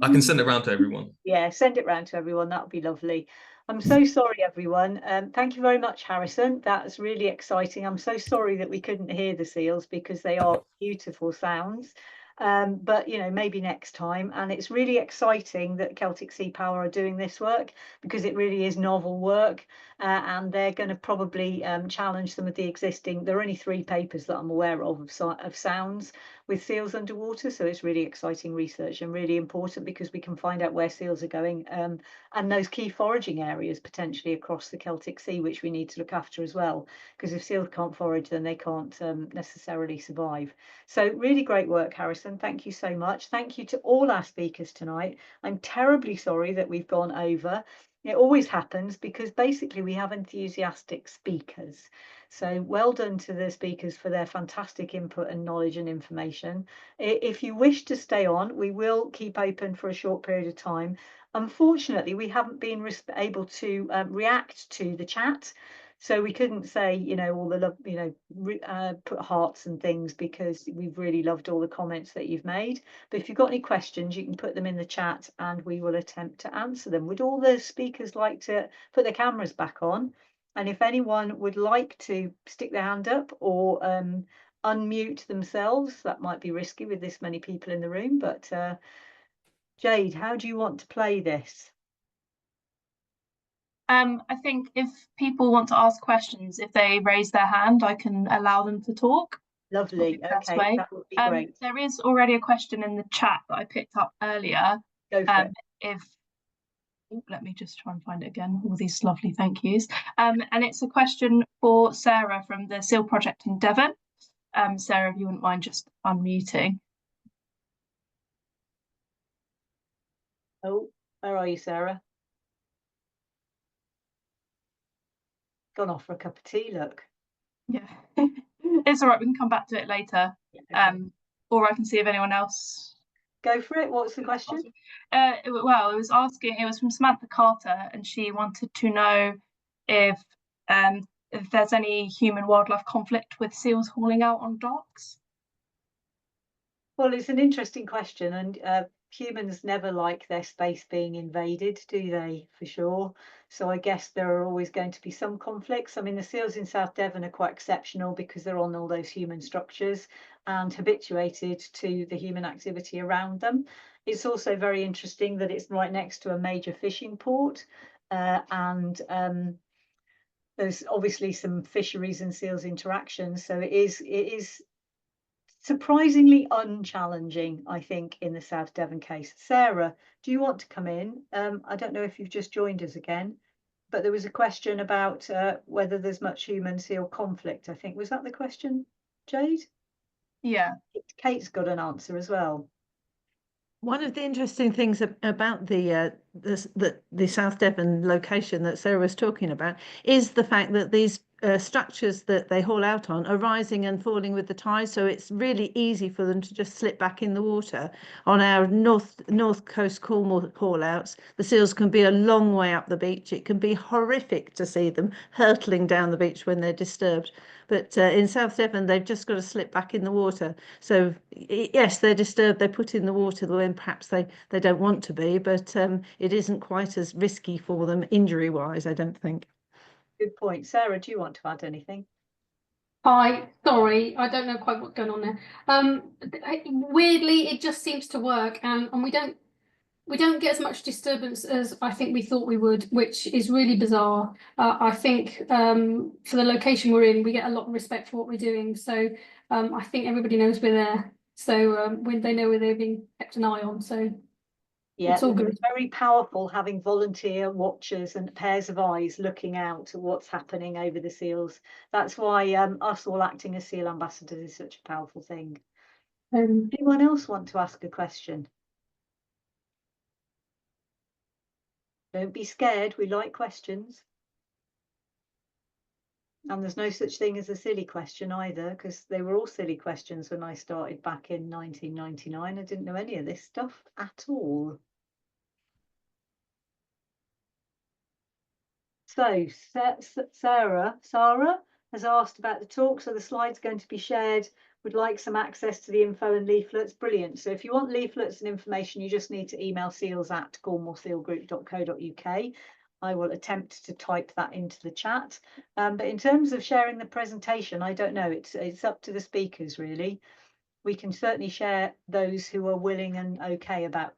I can send it around to everyone. Yeah, send it round to everyone. That would be lovely. I'm so sorry, everyone. Thank you very much, Harrison. That's really exciting. I'm so sorry that we couldn't hear the seals because they are beautiful sounds. But maybe next time. And it's really exciting that Celtic Sea Power are doing this work because it really is novel work, and they're going to probably challenge some of the existing. There are only 3 papers that I'm aware of sounds with seals underwater, so it's really exciting research and really important because we can find out where seals are going, and those key foraging areas potentially across the Celtic Sea, which we need to look after as well, because if seals can't forage, then they can't necessarily survive. So really great work, Harrison. Thank you so much. Thank you to all our speakers tonight. I'm terribly sorry that we've gone over. It always happens because basically we have enthusiastic speakers. So well done to the speakers for their fantastic input and knowledge and information. If you wish to stay on, we will keep open for a short period of time. Unfortunately, we haven't been able to react to the chat. So we couldn't say, all the love, put hearts and things because we've really loved all the comments that you've made. But if you've got any questions, you can put them in the chat and we will attempt to answer them. Would all the speakers like to put their cameras back on? And if anyone would like to stick their hand up or unmute themselves, that might be risky with this many people in the room. But Jade, how do you want to play this? I think if people want to ask questions, if they raise their hand, I can allow them to talk. Lovely. Okay, that would be great. There is already a question in the chat that I picked up earlier. Go for it. Let me just try and find it again. All these lovely thank yous. And it's a question for Sarah from the SEAL project in Devon. Sarah, if you wouldn't mind just unmuting. Oh, where are you, Sarah? Gone off for a cup of tea, look. Yeah, it's all right. We can come back to it later. Yeah, okay. Or I can see if anyone else. Go for it. What's the question? Well, it was from Samantha Carter, and she wanted to know if there's any human wildlife conflict with seals hauling out on docks. Well, it's an interesting question, and humans never like their space being invaded, do they? For sure. So I guess there are always going to be some conflicts. I mean, the seals in South Devon are quite exceptional because they're on all those human structures and habituated to the human activity around them. It's also very interesting that it's right next to a major fishing port, and there's obviously some fisheries and seals interactions. So it is surprisingly unchallenging, I think, in the South Devon case. Sarah, do you want to come in? I don't know if you've just joined us again, but there was a question about whether there's much human seal conflict, I think. Was that the question, Jade? Yeah. Kate's got an answer as well. One of the interesting things about the South Devon location that Sarah was talking about is the fact that these structures that they haul out on are rising and falling with the tide, so it's really easy for them to just slip back in the water. On our north coast Cornwall haul outs, the seals can be a long way up the beach. It can be horrific to see them hurtling down the beach when they're disturbed. But in South Devon, they've just got to slip back in the water. So yes, they're disturbed. They're put in the water when perhaps they don't want to be, but it isn't quite as risky for them injury-wise, I don't think. Good point. Sarah, do you want to add anything? Hi, sorry, I don't know quite what's going on there. Weirdly, it just seems to work, and we don't get as much disturbance as I think we thought we would, which is really bizarre. I think for the location we're in, we get a lot of respect for what we're doing. So I think everybody knows we're there. So when they know where they're being kept an eye on. So Yeah, it's all good. it's very powerful having volunteer watchers and pairs of eyes looking out at what's happening over the seals. That's why us all acting as seal ambassadors is such a powerful thing. Anyone else want to ask a question? Don't be scared, we like questions. And there's no such thing as a silly question either, because they were all silly questions when I started back in 1999. I didn't know any of this stuff at all. So Sarah has asked about the talk, so the slide's going to be shared. Would like some access to the info and leaflets. Brilliant. So if you want leaflets and information, you just need to email seals@cornwallsealgroup.co.uk. I will attempt to type that into the chat. But in terms of sharing the presentation, I don't know. It's up to the speakers, really. We can certainly share those who are willing and okay about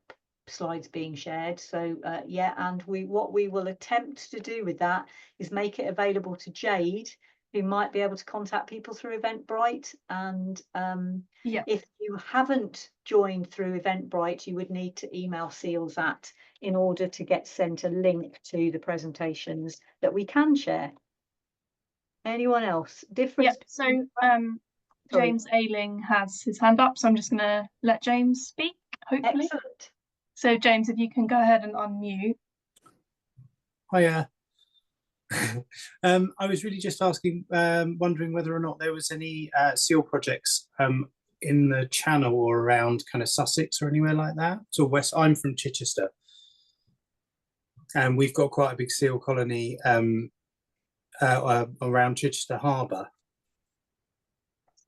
slides being shared. So yeah, and what we will attempt to do with that is make it available to Jade, who might be able to contact people through Eventbrite. And if you haven't joined through Eventbrite, you would need to email Seals in order to get sent a link to the presentations that we can share. Anyone else? Difference? Yep. So James Ailing has his hand up, so I'm just going to let James speak, hopefully. Excellent. So James, if you can go ahead and unmute. Hiya. I was really just asking, wondering whether or not there was any seal projects in the Channel or around kind of Sussex or anywhere like that. So I'm from Chichester, and we've got quite a big seal colony around Chichester Harbour.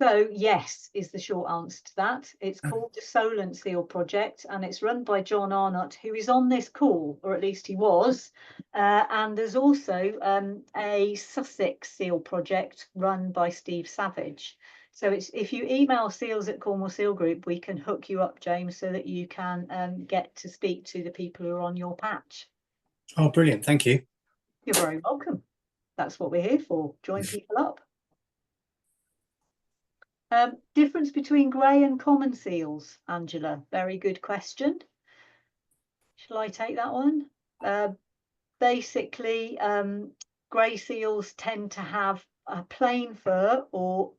So yes, is the short answer to that. It's called the Solent Seal Project, and it's run by John Arnott, who is on this call, or at least he was. And there's also a Sussex Seal Project run by Steve Savage. So it's, if you email seals@Cornwall Seal Group, we can hook you up, James, so that you can get to speak to the people who are on your patch. Oh, brilliant. Thank you. You're very welcome. That's what we're here for. Join people up. Difference between grey and common seals, Angela. Very good question. Shall I take that one? Basically, grey seals tend to have a plain fur or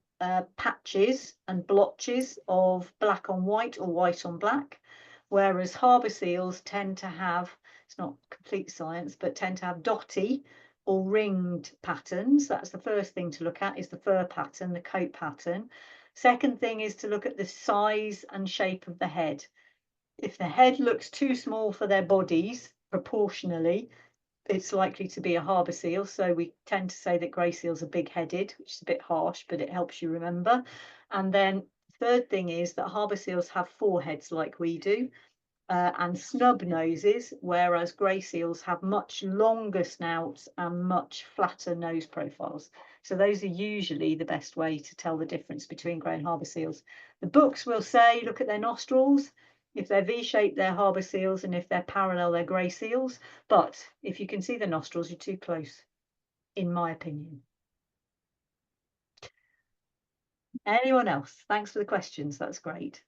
patches and blotches of black on white or white on black, whereas harbour seals tend to have, it's not complete science, but tend to have dotty or ringed patterns. That's the first thing to look at, is the fur pattern, the coat pattern. Second thing is to look at the size and shape of the head. If the head looks too small for their bodies proportionally, it's likely to be a harbour seal. So we tend to say that grey seals are big-headed, which is a bit harsh, but it helps you remember. And then third thing is that harbour seals have foreheads like we do, and snub noses, whereas grey seals have much longer snouts and much flatter nose profiles. So those are usually the best way to tell the difference between grey and harbour seals. The books will say, look at their nostrils. If they're V-shaped, they're harbour seals, and if they're parallel, they're grey seals. But if you can see the nostrils, you're too close, in my opinion. Anyone else? Thanks for the questions. That's great.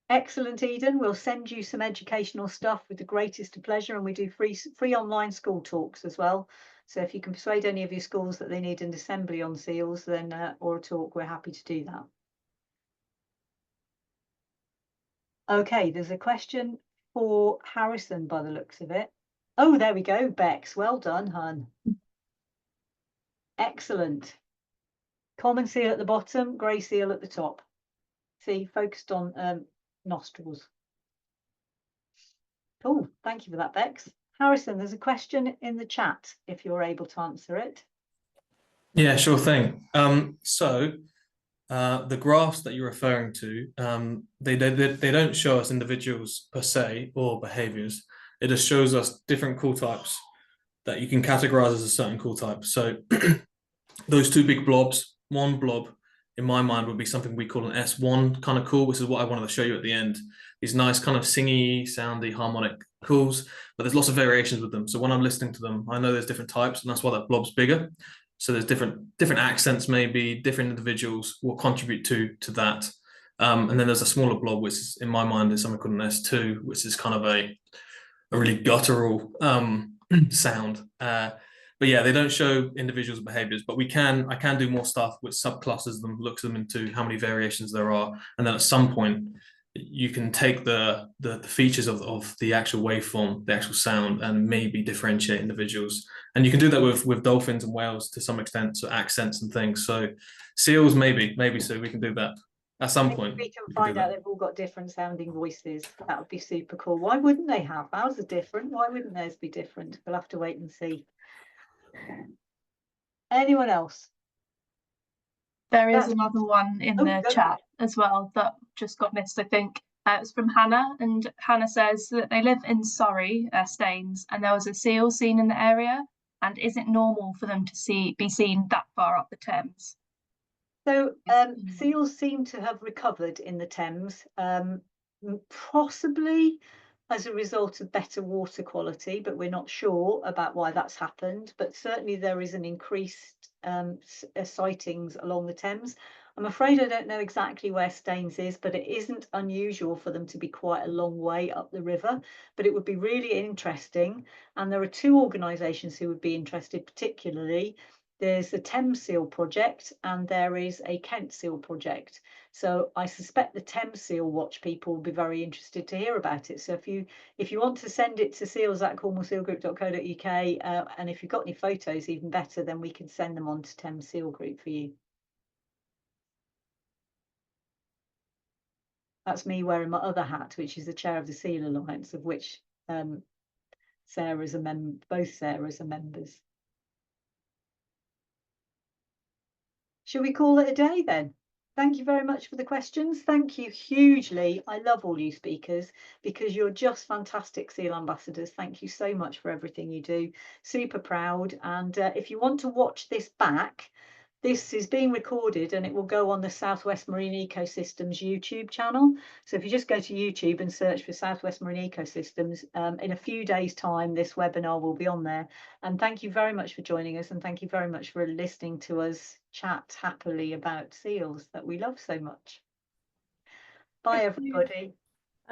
Excellent, Eden. We'll send you some educational stuff with the greatest of pleasure, and we do free online school talks as well. So if you can persuade any of your schools that they need an assembly on seals, then or a talk, we're happy to do that. Okay, there's a question for Harrison by the looks of it. Oh, there we go, Bex. Well done, hun. Excellent. Common seal at the bottom, grey seal at the top. See, focused on nostrils. Cool, thank you for that, Bex. Harrison, there's a question in the chat, if you're able to answer it. Yeah, sure thing. The graphs that you're referring to, they don't show us individuals per se or behaviors. It just shows us different call types that you can categorize as a certain call type. So those two big blobs, one blob in my mind would be something we call an S1 kind of call, which is what I wanted to show you at the end. These nice kind of singy, soundy, harmonic calls, but there's lots of variations with them. So when I'm listening to them, I know there's different types, and that's why that blob's bigger. So there's different accents, maybe different individuals will contribute to that. And then there's a smaller blob, which is, in my mind, is something called an S2, which is kind of a really guttural sound. But yeah, they don't show individuals' behaviors, but I can do more stuff which subclasses them, looks them into how many variations there are, and then at some point you can take the features of the actual waveform, the actual sound, and maybe differentiate individuals. And you can do that with dolphins and whales to some extent, so accents and things. So seals, maybe so we can do that at some point. We can find out they've all got different sounding voices. That would be super cool. Why wouldn't they have? Ours are different. Why wouldn't theirs be different? We'll have to wait and see. Anyone else? There is another one in the chat as well that just got missed, I think. It's from Hannah, and Hannah says that they live in Surrey, Staines, and there was a seal seen in the area. And is it normal for them to be seen that far up the Thames? So seals seem to have recovered in the Thames, possibly as a result of better water quality, but we're not sure about why that's happened. But certainly there is an increased sightings along the Thames. I'm afraid I don't know exactly where Staines is, but it isn't unusual for them to be quite a long way up the river. But it would be really interesting. And there are two organisations who would be interested particularly. There's the Thames Seal Project and there is a Kent Seal Project. So I suspect the Thames Seal Watch people will be very interested to hear about it. So if you want to send it to seals@cornwallsealgroup.co.uk, and if you've got any photos, even better, then we can send them on to Thames Seal Group for you. That's me wearing my other hat, which is the chair of the Seal Alliance, of which Sarah's a member. Both Sarahs are members. Should we call it a day then? Thank you very much for the questions. Thank you hugely. I love all you speakers because you're just fantastic seal ambassadors. Thank you so much for everything you do. Super proud. And if you want to watch this back, this is being recorded and it will go on the Southwest Marine Ecosystems YouTube channel. So if you just go to YouTube and search for Southwest Marine Ecosystems, in a few days' time, this webinar will be on there. And thank you very much for joining us. And thank you very much for listening to us chat happily about seals that we love so much. Bye, everybody.